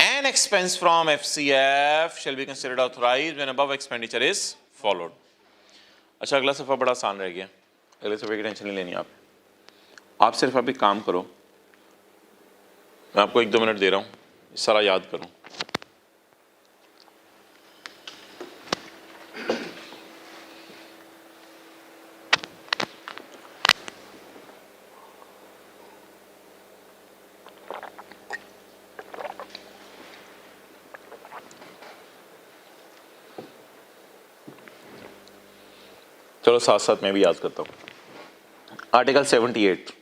[SPEAKER 1] An expense from FCF shall be considered authorized when above expenditure is followed. अच्छा, अगला सफ़ा बड़ा आसान रह गया, अगले सफ़े की टेंशन नहीं लेनी आप सिर्फ अभी काम करो, मैं आपको 1-2 मिनट दे रहा हूँ, सारा याद करो। चलो साथ साथ मैं भी याद करता हूँ। Article 78,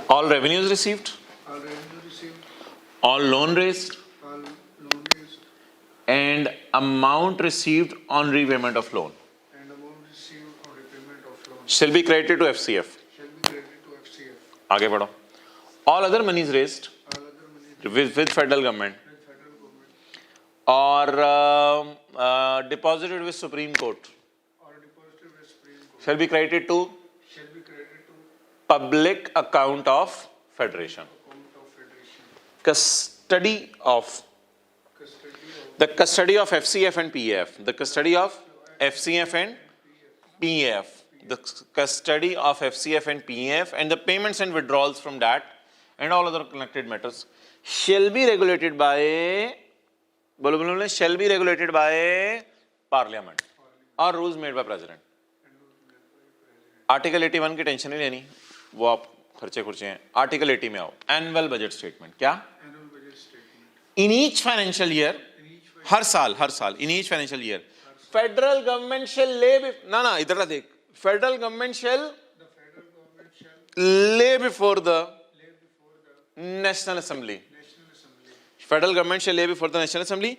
[SPEAKER 1] all revenues received, all loan raised, and amount received on repayment of loan shall be credited to FCF. आगे बढ़ो। All other monies raised with federal government or deposited with Supreme Court shall be credited to public account of Federation. Custody of FCF and PF. The custody of FCF and PF. The custody of FCF and PF and the payments and withdrawals from that and all other connected matters shall be regulated by, shall be regulated by Parliament or rules made by President. Article 81 की टेंशन नहीं लेनी, वो आप खर्चे हैं। आर्टिकल 80 में आओ, एनुअल बजट स्टेटमेंट। क्या? इन ईच फाइनेंशियल ईयर, हर साल in each financial year federal government shall lay, ना इधर देख, federal government shall lay before the national assembly, federal government shall lay before the national assembly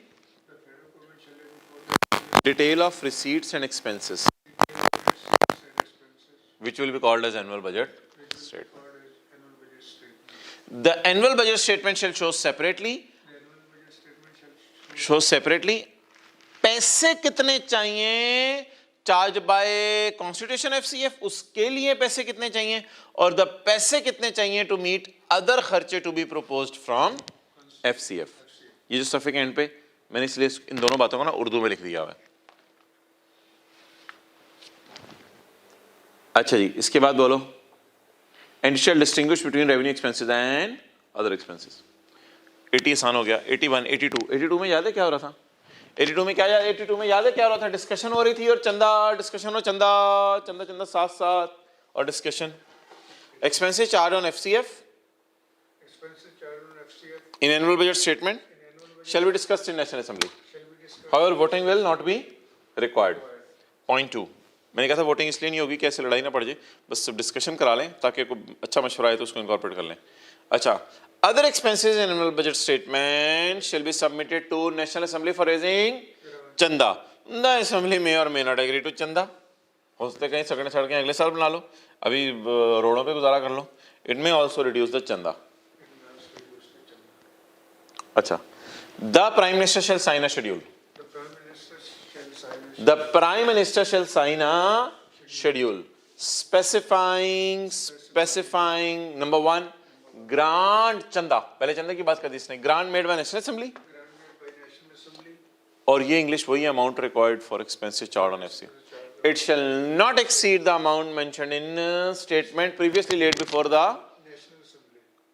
[SPEAKER 1] detail of receipts and expenses which will be called as annual budget statement. The annual budget statement shall show separately पैसे कितने चाहिए चार्ज बाय कॉन्स्टिट्यूशन FCF, उसके लिए पैसे कितने चाहिए, और द पैसे कितने चाहिए टू मीट अदर खर्चे to be proposed from FCF। ये जो सफ़े के एंड पे मैंने इसलिए इन दोनों बातों को ना उर्दू में लिख दिया हुआ है। अच्छा जी, इसके बाद बोलो, and shall distinguish between revenue expenses and other expenses. 80 आसान हो गया। 81, 82 में याद है क्या हो रहा था? 82 में क्या हो रहा था? डिस्कशन हो रही थी और चंदा साथ और discussion. Expenses charge on FCF in annual budget statement shall be discussed in National Assembly. However, voting will not be required. Point 2, मैंने कहा था वोटिंग इसलिए नहीं होगी कि ऐसे लड़ाई ना पड़ जाए, बस सब डिस्कशन करा लें ताकि कोई अच्छा मशवरा आए तो उसको इनकॉर्पोरेट कर लें। अच्छा, other expenses in annual budget statement shall be submitted to national assembly for raising चंदा। द असेंबली मे और मे नॉट एग्री टू चंदा। हो सकता है कहीं सड़कें अगले साल बना लो, अभी रोडों पे गुजारा कर लो। It may also reduce the चंदा। अच्छा, the prime minister shall sign a schedule. The Prime Minister shall sign a schedule specifying number 1 grant चंदा, पहले चंदा की बात कर दी इसने, grant made by National Assembly, और ये इंग्लिश वही amount required for expenses charge on FCF. It shall not exceed the amount mentioned in statement previously laid before the,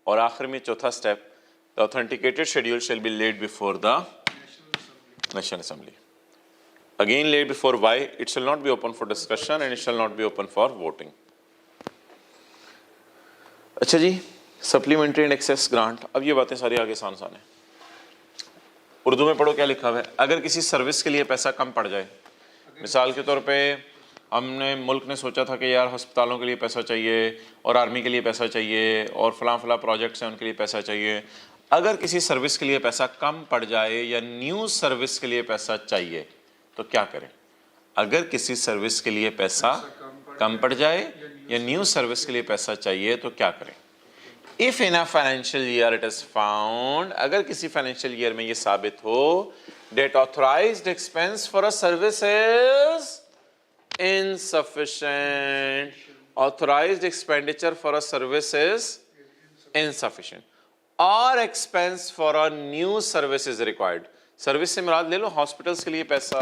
[SPEAKER 1] और आखिर में चौथा step, the authenticated schedule shall be laid before the National Assembly. Again laid before why? It shall not be open for discussion and it shall not be open for voting. अच्छा जी, सप्लीमेंट्री एंड एक्सेस ग्रांट। अब ये बातें सारी आगे आसान है, उर्दू में पढ़ो क्या लिखा हुआ है। अगर किसी सर्विस के लिए पैसा कम पड़ जाए, मिसाल के तौर पे हमने मुल्क ने सोचा था कि यार अस्पतालों के लिए पैसा चाहिए और आर्मी के लिए पैसा चाहिए और फलां प्रोजेक्ट्स हैं उनके लिए पैसा चाहिए। अगर किसी सर्विस के लिए पैसा कम पड़ जाए या न्यू सर्विस के लिए पैसा चाहिए तो क्या करें? अगर किसी सर्विस के लिए पैसा कम पड़ जाए या न्यू सर्विस के लिए पैसा चाहिए तो क्या करें? If in a financial year it is found, अगर किसी फाइनेंशियल ईयर में ये साबित हो that authorized expense for a service is insufficient, authorized expenditure for a service is insufficient, or expense for a new service is required. Service से मुराद ले लो हॉस्पिटल्स के लिए पैसा,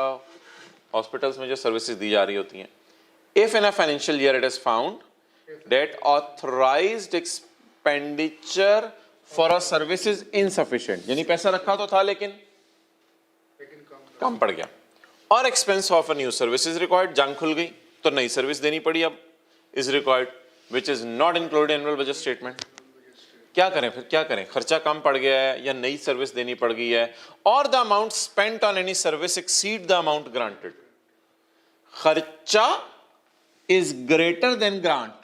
[SPEAKER 1] हॉस्पिटल्स में जो सर्विसेज दी जा रही होती हैं. If in a financial year it is found that authorized expenditure for a service is insufficient, यानी पैसा रखा तो था लेकिन कम पड़ गया, और expense of a new service is required, जंग खुल गई तो नई सर्विस देनी पड़ी अब, is required which is not included annual budget statement. क्या करें फिर, क्या करें, खर्चा कम पड़ गया है या नई सर्विस देनी पड़ गई है, और the amount spent on any service exceed the amount granted. खर्चा इज ग्रेटर देन ग्रांट,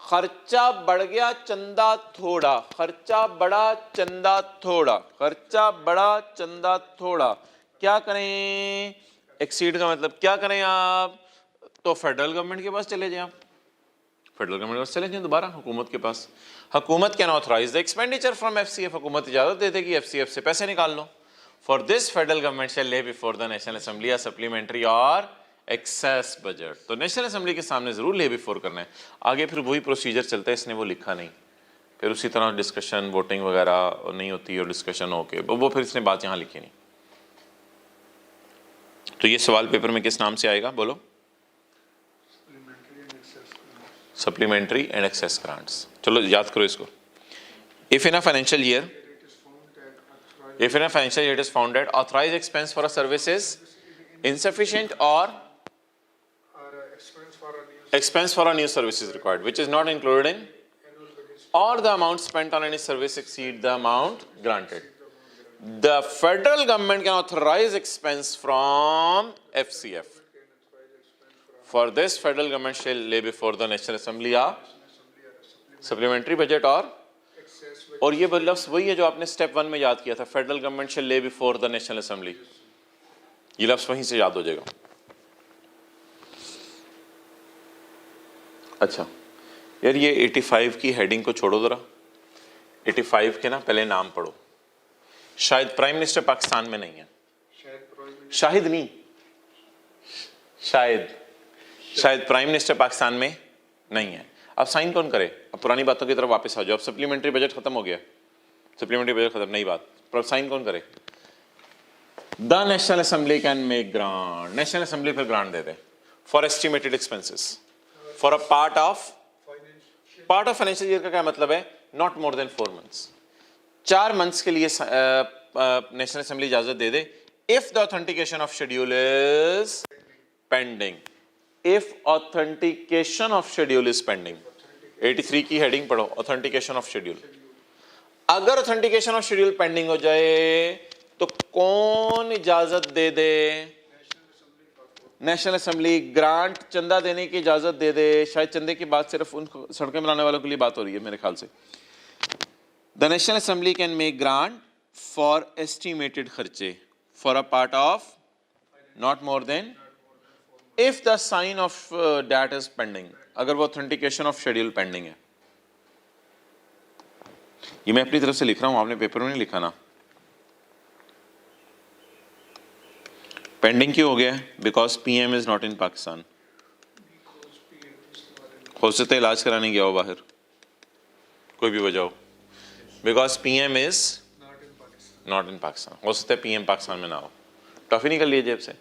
[SPEAKER 1] खर्चा बढ़ गया चंदा थोड़ा, खर्चा बड़ा चंदा थोड़ा, खर्चा बड़ा चंदा थोड़ा, क्या करें, एक्सीड का मतलब क्या करें आप, तो फेडरल गवर्नमेंट के पास चले जाएं आप, फेडरल गवर्नमेंट के पास चले जाएं दोबारा हुकूमत के पास. हुकूमत can authorize the expenditure from FCF, हुकूमत इजाजत दे देगी एफसीएफ से पैसे निकाल लो. For this federal government shall lay before the national assembly a supplementary और एक्सेस बजट. तो नेशनल असेंबली के सामने जरूर ले बिफोर करना है. आगे फिर वही प्रोसीजर चलता है, इसने वो लिखा नहीं, फिर उसी तरह डिस्कशन वोटिंग वगैरह नहीं होती और डिस्कशन होके वो फिर इसने बात यहाँ लिखी नहीं. तो ये सवाल पेपर में किस नाम से आएगा बोलो, सप्लीमेंट्री एंड एक्सेस ग्रांट्स. चलो याद करो इसको. If in a financial year it is found that authorised expense for a service is insufficient or expense for a new service is required which is not included in, or the amount spent on any service exceed the amount granted, the federal government can authorize expense from FCF. For this federal government shall lay before the National Assembly a supplementary budget और ये लफ्ज़ वही है जो आपने स्टेप 1 में याद किया था, federal government shall lay before the national assembly. ये लफ्ज़ वहीं से याद हो जाएगा. अच्छा यार ये 85 की हेडिंग को छोड़ो जरा, 85 के ना पहले नाम पढ़ो. शायद प्राइम मिनिस्टर पाकिस्तान में नहीं है, शायद नहीं, शायद प्राइम मिनिस्टर पाकिस्तान में नहीं है. अब साइन कौन करे, अब पुरानी बातों की तरफ वापस आ जाओ. अब सप्लीमेंट्री बजट खत्म हो गया, सप्लीमेंट्री बजट खत्म, नई बात, पर साइन कौन करे. The national assembly can make grant, national assembly फिर ग्रांट दे दे for estimated expenses for a part of financial year. का क्या मतलब है, not more than 4 months, 4 months के लिए नेशनल असेंबली इजाजत दे दे. If the authentication of schedule is pending, if authentication of schedule is pending. 83 की हेडिंग पढ़ो, ऑथेंटिकेशन ऑफ शेड्यूल. अगर ऑथेंटिकेशन ऑफ शेड्यूल पेंडिंग हो जाए तो कौन इजाजत दे दे, नेशनल असेंबली. ग्रांट चंदा देने की इजाजत दे दे. शायद चंदे की बात सिर्फ उन सड़कें बनाने वालों के लिए बात हो रही है मेरे ख्याल से. The national assembly can make grant for estimated खर्चे for a part of not more than, if the sign off date is pending, अगर वो ऑथेंटिकेशन ऑफ शेड्यूल पेंडिंग है. ये मैं अपनी तरफ से लिख रहा हूं, आपने पेपर में नहीं लिखा ना. पेंडिंग क्यों हो गया, because PM is not in Pakistan. हो सकता है इलाज कराने गया हो बाहर, कोई भी वजह हो, because PM is not in Pakistan. हो सकता है पीएम पाकिस्तान में ना हो. टॉफी निकल लिए जेब से.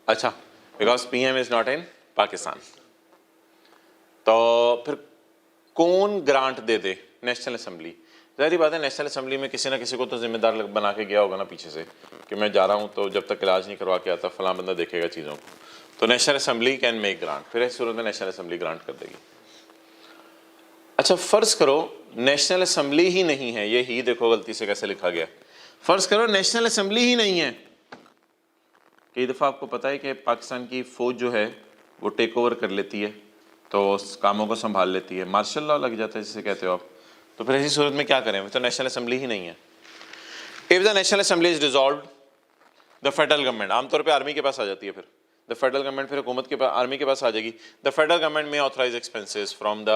[SPEAKER 1] अच्छा, because PM is not in Pakistan. तो फिर कौन ग्रांट दे दे, नेशनल असेंबली. ज़ाहिर बात है नेशनल असेंबली में किसी ना किसी को तो जिम्मेदार बना के गया होगा ना पीछे से, कि मैं जा रहा हूँ तो जब तक इलाज नहीं करवा के आता फलां बंदा देखेगा चीज़ों को. तो national assembly can make grant, फिर इस सूरत में नेशनल असेंबली ग्रांट कर देगी. अच्छा फ़र्ज करो नेशनल असेंबली ही नहीं है, ये ही देखो गलती से कैसे लिखा गया. फ़र्ज करो नेशनल असेंबली ही नहीं है. कई दफ़ा आपको पता है कि पाकिस्तान की फ़ौज जो है वो टेक ओवर कर लेती है, तो उस कामों को संभाल लेती है, मार्शल लॉ लग जाता है जिसे कहते हो आप. तो फिर ऐसी सूरत में क्या करें, तो नेशनल असेंबली ही नहीं है. If the national assembly is dissolved, the federal government, आमतौर पे आर्मी के पास आ जाती है, फिर द फेडरल गवर्नमेंट फिर हुकूमत के पास, आर्मी के पास आ जाएगी. द फेडरल गवर्नमेंट में authorize expenses from the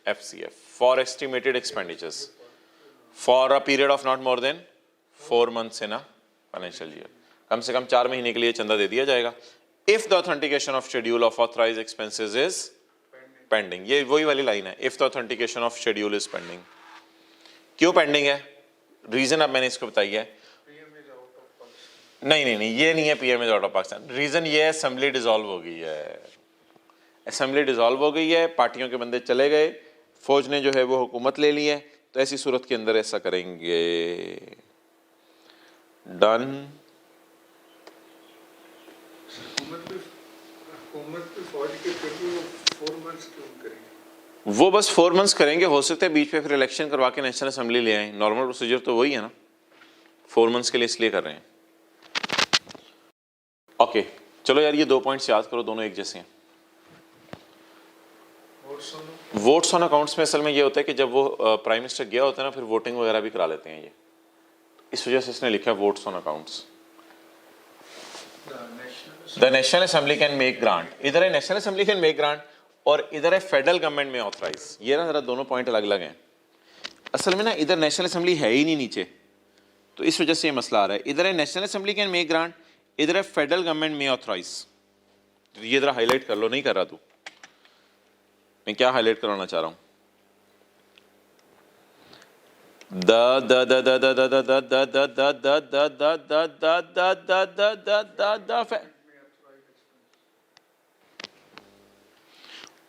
[SPEAKER 1] FCF for estimated expenditures for a period of not more than 4 months in a financial year. कम से कम 4 महीने के लिए चंदा दे दिया जाएगा. If the authentication of schedule of authorized expenses is pending. ये वही वाली लाइन है. If the authentication of schedule is pending. क्यों पेंडिंग है? रीजन अब मैंने इसको बताई है. नहीं, ये नहीं है PM is out of Pakistan. Reason ये है असेंबली डिसॉल्व हो गई है. असेंबली डिसॉल्व हो गई है, पार्टियों के बंदे चले गए, फौज ने जो है वो हुकूमत ले ली है. तो ऐसी सूरत के अंदर ऐसा करेंगे. डन. वो बस 4 मंथ्स करेंगे. हो सकता है बीच में फिर इलेक्शन करवा के नेशनल असेंबली ले आए. नॉर्मल प्रोसीजर तो वही है ना. 4 मंथ्स के लिए इसलिए कर रहे हैं. ओके चलो यार, ये 2 पॉइंट्स याद करो, दोनों एक जैसे हैं. वोट्स ऑन अकाउंट्स में असल में ये होता है कि जब वो प्राइम मिनिस्टर गया होता है ना, फिर वोटिंग वगैरह भी करा लेते हैं ये. इस वजह से इसने लिखा है votes on accounts. The national assembly can make grant. इधर है national assembly can make grant और इधर है फेडरल गवर्नमेंट में ऑथराइज. ये ना जरा दोनों पॉइंट अलग अलग हैं. असल में ना इधर नेशनल असेंबली है ही नहीं नीचे, तो इस वजह से ये मसला आ रहा है. इधर है national assembly can make grant, इधर है फेडरल गवर्नमेंट में ऑथराइज. ये जरा हाईलाइट कर लो. नहीं कर रहा तू? मैं क्या हाईलाइट कराना चाह रहा हूं?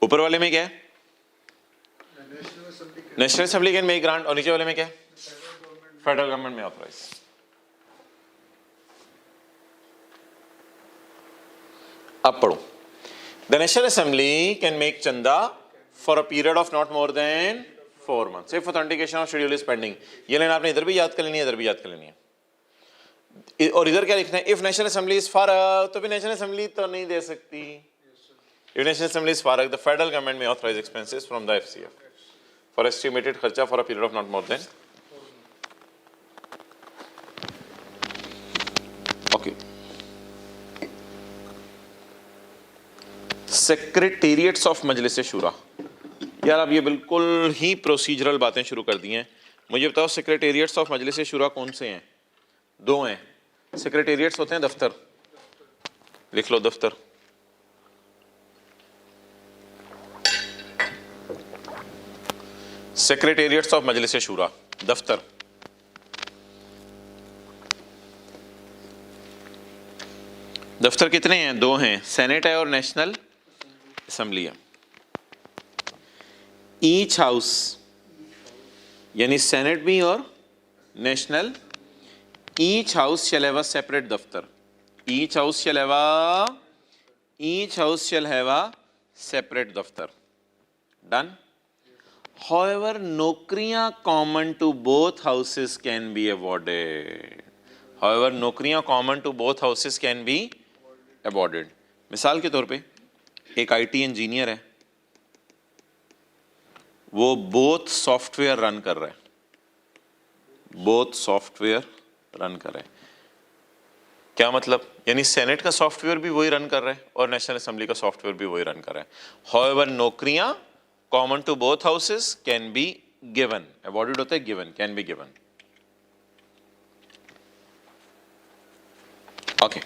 [SPEAKER 1] ऊपर वाले में क्या है? National assembly can make grant. और नीचे वाले में क्या है? फेडरल गवर्नमेंट में ऑथराइज. अब पढ़ो. The national assembly can make चंदा for a period of not more than 4 months if authentication of schedule is pending. ये लाइन आपने इधर भी याद कर लेनी है, इधर भी याद कर लेनी है. और इधर क्या लिखना है? इफ नेशनल असेंबली इज फारग, तो भी नेशनल असेंबली तो नहीं दे सकती. इफ नेशनल असेंबली इज फारग, द फेडरल गवर्नमेंट में authorize expenses from the FCF for estimated खर्चा for a period of not more than. Okay. Secretariats of Majlis Shura. यार अब ये बिल्कुल ही प्रोसीजरल बातें शुरू कर दी हैं. मुझे बताओ सेक्रेटेरिएट्स ऑफ मजलिस शूरा कौन से हैं? 2 हैं. सेक्रेटेरिएट्स होते हैं दफ्तर. लिख लो दफ्तर. सेक्रेटेरिएट्स ऑफ मजलिस शूरा दफ्तर. दफ्तर कितने हैं? 2 हैं. सेनेट है और नेशनल असेंबली है. ईच हाउस यानी सेनेट भी और national, each house shall have a separate दफ्तर. Each house shall have a separate दफ्तर. डन. हाउएवर नौकरियां common to both houses can be awarded. However नौकरियां common to both houses can be awarded. मिसाल के तौर पे एक IT इंजीनियर है, वो बोथ सॉफ्टवेयर रन कर रहा है. बोथ सॉफ्टवेयर रन कर रहा है. क्या मतलब? यानी सेनेट का सॉफ्टवेयर भी वही रन कर रहा है और नेशनल असेंबली का सॉफ्टवेयर भी वही रन कर रहा है. हाउएवर नौकरियां common to both houses can be given. Awarded होता है given, can be given. Okay.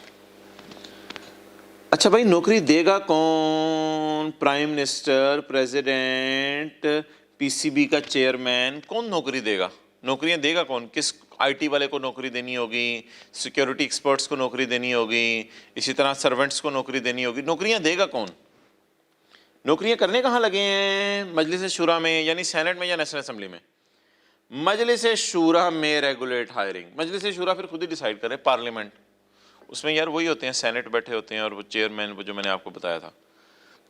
[SPEAKER 1] अच्छा भाई, नौकरी देगा कौन? प्राइम मिनिस्टर, प्रेसिडेंट, PCB का चेयरमैन. कौन नौकरी देगा? नौकरियां देगा कौन? किस IT वाले को नौकरी देनी होगी, सिक्योरिटी एक्सपर्ट्स को नौकरी देनी होगी, इसी तरह सर्वेंट्स को नौकरी देनी होगी. नौकरियां देगा कौन? नौकरियां करने कहाँ लगे हैं? मजलिस शूरा में, यानी सेनेट में या नेशनल असेंबली में? मजलिस शूरा में रेगुलेट हायरिंग. मजलिस शूरा फिर खुद ही डिसाइड करे. पार्लियामेंट उसमें यार वही होते हैं, सेनेट बैठे होते हैं और वो चेयरमैन, वो जो मैंने आपको बताया था.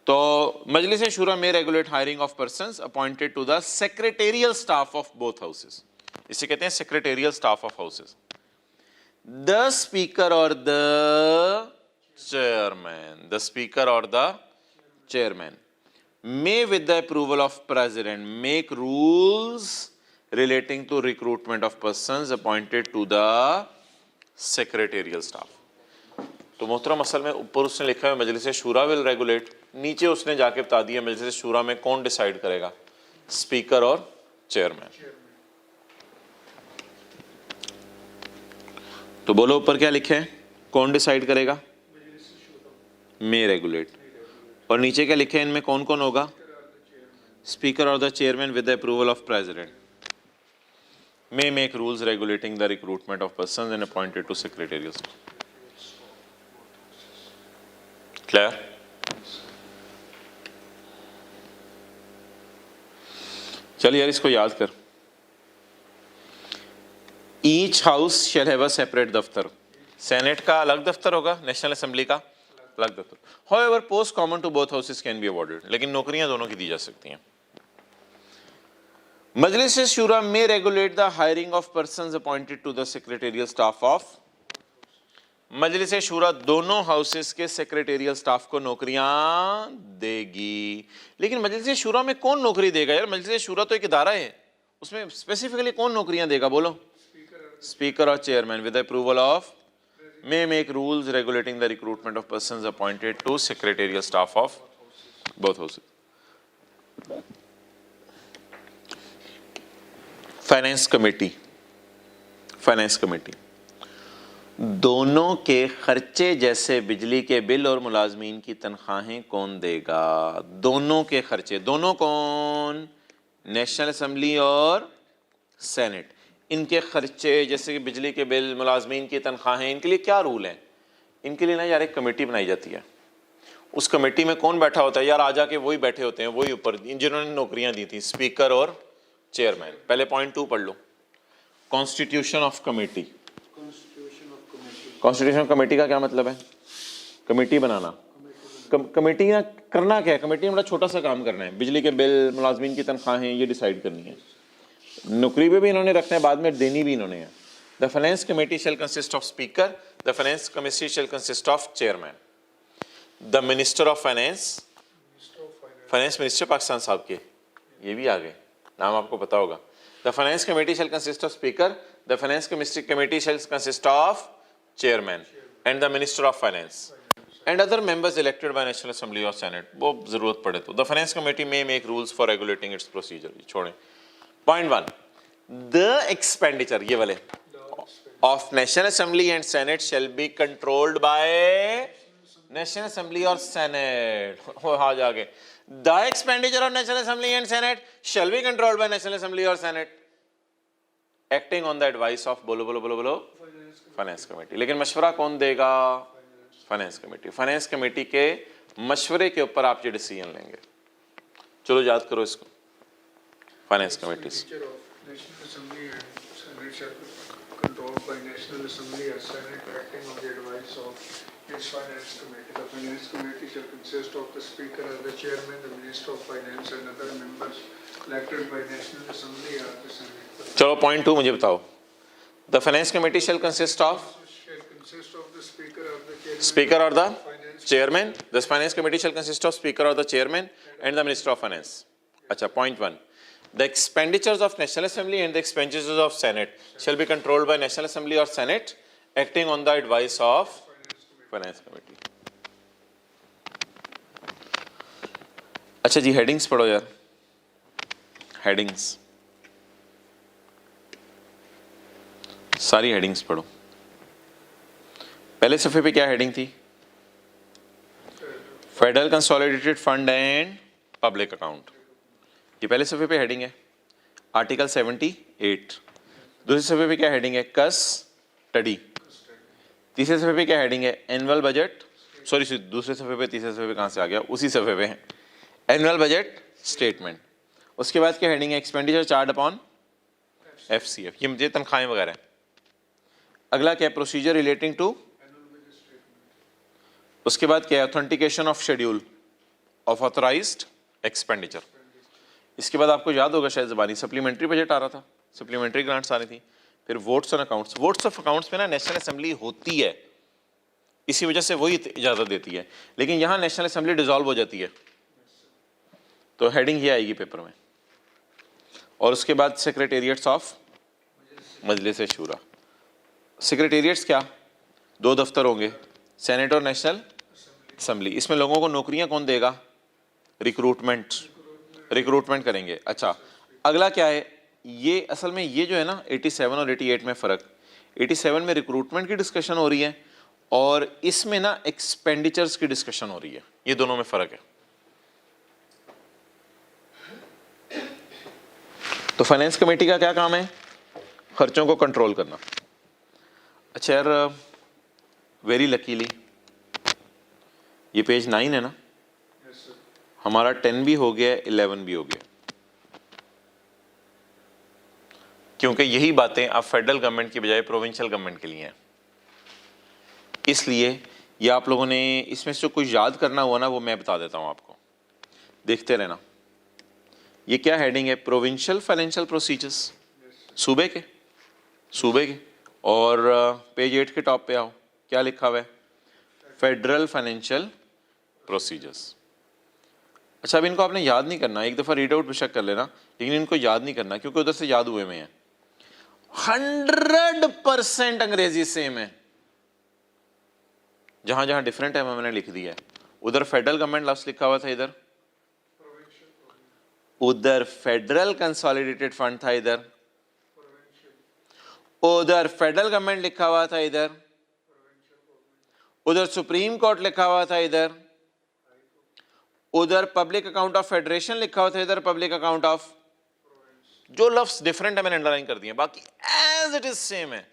[SPEAKER 1] तो मजलिस शूरा में regulate hiring of persons appointed to the secretarial staff of both houses. इसे कहते हैं secretarial staff of houses. The speaker और द चेयरमैन, द स्पीकर और the chairman may with the approval of president make rules relating to recruitment of persons appointed to the secretarial staff. तो मोहतरम असल में ऊपर उसने लिखा है मजलिस शूरा विल रेगुलेट, नीचे उसने जाके बता दिया मजलिस शूरा में कौन डिसाइड करेगा. स्पीकर और चेयरमैन। तो बोलो ऊपर क्या लिखे हैं, कौन डिसाइड करेगा, मे रेगुलेट, और नीचे क्या लिखे हैं इनमें कौन कौन होगा, स्पीकर और the chairman with the approval of president may make rules regulating the recruitment of persons and appointed to secretarial staff. Clear? चल यार इसको याद कर। Each house shall have a separate दफ्तर, सेनेट का अलग दफ्तर होगा, नेशनल असेंबली का अलग दफ्तर। However, post common to both houses can be awarded, लेकिन नौकरियां दोनों की दी जा सकती हैं। मजलिस शूरा में regulate the hiring of persons appointed to the secretarial staff of, Majlis Shura दोनों हाउसेस के सेक्रेटेरियल स्टाफ को नौकरियां देगी। लेकिन मजलिस शूरा में कौन नौकरी देगा यार, मजलिस शूरा तो एक इदारा है, उसमें स्पेसिफिकली कौन नौकरियां देगा बोलो, स्पीकर और chairman with approval of may make rules regulating the recruitment of persons appointed to secretarial staff of both houses. Finance committee, finance committee दोनों के खर्चे जैसे बिजली के बिल और मुलाजमीन की तनख्वाहें कौन देगा, दोनों के खर्चे, दोनों कौन, नेशनल असेंबली और सेनेट, इनके खर्चे जैसे कि बिजली के बिल, मुलाजमीन की तनख्वाहें, इनके लिए क्या रूल हैं, इनके लिए ना यार एक कमेटी बनाई जाती है। उस कमेटी में कौन बैठा होता है यार, आ जाके वही बैठे होते हैं, वही ऊपर जिन्होंने नौकरियां दी थी, स्पीकर और चेयरमैन। पहले पॉइंट 2 पढ़ लो, constitution of committee. Constitution of committee का क्या मतलब है, कमेटी बनाना। कमेटी ना करना क्या है, कमेटी में बड़ा छोटा सा काम करना है, बिजली के बिल, मुलाजमीन की तनख्वाहें ये डिसाइड करनी है, नौकरी पे भी इन्होंने रखना है, बाद में देनी भी इन्होंने है। The finance committee shall consist of speaker, the finance committee shall consist of chairman, the minister of finance, finance minister Pakistan साहब के ये भी आ गए, नाम आपको पता होगा। The finance committee shall consist of speaker, the finance committee shall consist of chairman and the minister of finance and other members elected by national assembly और सेनेट, वो जरूरत पड़े तो। द फाइनेंस कमेटी में make rules for regulating it's procedure. छोड़ें पॉइंट 1, द एक्सपेंडिचर ये वाले of national assembly and senate shall be controlled by national assembly और सेनेट। हो आ जाके the expenditure of national assembly and senate shall be controlled by national assembly और senate acting on the advice of बोलो बोलो बोलो बोलो फाइनेंस कमेटी। लेकिन मशवरा कौन देगा, फाइनेंस कमेटी। फाइनेंस कमेटी के मशवरे के ऊपर आप ये डिसीजन लेंगे। चलो याद करो इसको, finance committee
[SPEAKER 2] controlled by National Assembly or Senate acting on the advice of its Finance Committee. The Finance Committee shall consist of the Speaker or the Chairman, the Minister of Finance and other members elected by National Assembly or the Senate.
[SPEAKER 1] चलो पॉइंट 2 मुझे बताओ, the finance committee shall consist of speaker और the chairman, the finance committee shall consist of speaker और the chairman and the minister of finance. अच्छा point 1, the expenditures of National Assembly and the expenditures of Senate shall be controlled by National Assembly or Senate acting on the advice of Finance Committee. अच्छा जी हेडिंग्स पढ़ो यार, हेडिंग्स सारी हेडिंग्स पढ़ो। पहले सफे पे क्या हेडिंग थी, federal consolidated fund and public account, ये पहले सफ़े पे हेडिंग है, आर्टिकल 78। दूसरे सफ़े पे क्या हेडिंग है, कस्टडी। तीसरे सफ़े पे क्या हेडिंग है, एनुअल बजट, सॉरी दूसरे सफ़े पे, तीसरे सफ़े पे कहाँ से आ गया, उसी सफ़े पे है, एनुअल बजट स्टेटमेंट। उसके बाद क्या हेडिंग है, एक्सपेंडिचर चार्ज अपॉन FCF, ये मुझे तनख्वाहें वगैरह है। अगला क्या है, प्रोसीजर रिलेटिंग टू, उसके बाद क्या है, authentication of schedule of authorised expenditure. इसके बाद आपको याद होगा शायद ज़बानी सप्लीमेंट्री बजट आ रहा था, सप्लीमेंट्री ग्रांट्स आ रही थी, फिर votes on accounts. Votes of accounts में ना नेशनल असेंबली होती है, इसी वजह से वही इजाज़त देती है, लेकिन यहाँ नेशनल असेंबली डिसॉल्व हो जाती है, तो हेडिंग ये आएगी पेपर में। और उसके बाद सेक्रेटेरिएट्स ऑफ मजलिस शूरा। सेक्रेटेरिएट्स क्या, 2 दफ्तर होंगे, सेनेट और नेशनल असेंबली। इसमें लोगों को नौकरियाँ कौन देगा, रिक्रूटमेंट, रिक्रूटमेंट करेंगे। अच्छा, अगला क्या है, ये असल में ये जो है ना 87 और 88 में फ़र्क, 87 में रिक्रूटमेंट की डिस्कशन हो रही है और इसमें ना एक्सपेंडिचर्स की डिस्कशन हो रही है, ये दोनों में फ़र्क है। तो फाइनेंस कमेटी का क्या काम है, खर्चों को कंट्रोल करना। अच्छा यार, वेरी लकीली ये पेज 9 है ना,
[SPEAKER 2] Yes, sir.
[SPEAKER 1] हमारा 10 भी हो गया, 11 भी हो गया, क्योंकि यही बातें अब फेडरल गवर्नमेंट की बजाय प्रोविंशियल गवर्नमेंट के लिए हैं। इसलिए ये आप लोगों ने इसमें से जो कुछ याद करना हुआ ना वो मैं बता देता हूँ आपको, देखते रहना। ये क्या हेडिंग है, प्रोविंशियल फाइनेंशियल प्रोसीजर्स, सूबे के और पेज 8 के टॉप पे आओ, क्या लिखा हुआ है, फेडरल फाइनेंशियल प्रोसीजर्स। अच्छा, अब इनको आपने याद नहीं करना, एक दफ़ा रीड आउट बेशक कर लेना, लेकिन इनको याद नहीं करना क्योंकि उधर से याद हुए में है। 100% अंग्रेजी सेम है, जहां जहां डिफरेंट है मैंने लिख दिया है। उधर फेडरल गवर्नमेंट लफ्ज लिखा हुआ था, इधर उधर फेडरल कंसोलिडेटेड फंड था, इधर उधर फेडरल गवर्नमेंट लिखा हुआ था, इधर उधर सुप्रीम कोर्ट लिखा हुआ था, इधर उधर पब्लिक अकाउंट ऑफ फेडरेशन लिखा हुआ था, इधर पब्लिक अकाउंट ऑफ, जो लफ्ज डिफरेंट है मैंने अंडरलाइन कर दिए, बाकी एज इट इज सेम है।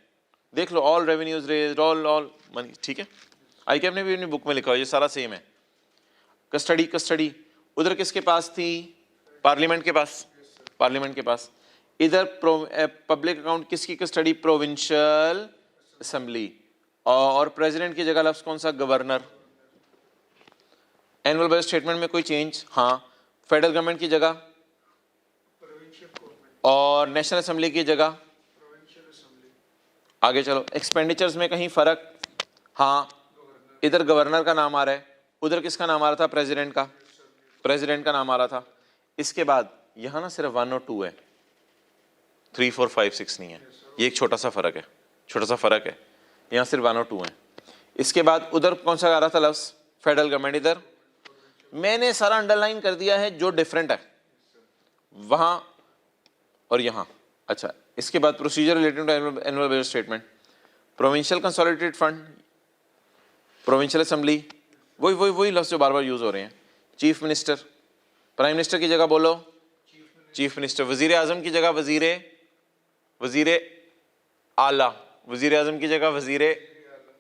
[SPEAKER 1] देख लो, all revenues raised, all money, ठीक है। ICAP ने भी अपनी बुक में लिखा हुआ, ये सारा सेम है। कस्टडी उधर किसके पास थी, पार्लियामेंट के पास। इधर पब्लिक अकाउंट किसकी कस्टडी, प्रोविंशियल असेंबली, और प्रेसिडेंट की जगह लफ्ज कौन सा, गवर्नर। एनुअल बजट स्टेटमेंट में कोई चेंज, हाँ, फेडरल गवर्नमेंट की जगह और नेशनल असेंबली की जगह, आगे चलो। एक्सपेंडिचर्स में कहीं फर्क, हाँ, इधर गवर्नर का नाम आ रहा है, उधर किसका नाम आ रहा था, प्रेसिडेंट का नाम आ रहा था। इसके बाद यहां ना सिर्फ 1 और 2 है, 3, 4, 5, 6 नहीं है, ये एक छोटा सा फर्क है, यहाँ सिर्फ 1 और 2 है। इसके बाद उधर कौन सा आ रहा था लफ्ज, फेडरल गवर्नमेंट, इधर मैंने सारा अंडरलाइन कर दिया है जो डिफरेंट है वहां और यहां। अच्छा, इसके बाद procedure related to annual budget statement, provincial consolidated fund, provincial assembly, वही लफ्ज जो बार बार यूज हो रहे हैं। चीफ मिनिस्टर, प्राइम मिनिस्टर की जगह बोलो चीफ मिनिस्टर, वजीर आजम की जगह वजीर आला, वजीर आजम की जगह वजीर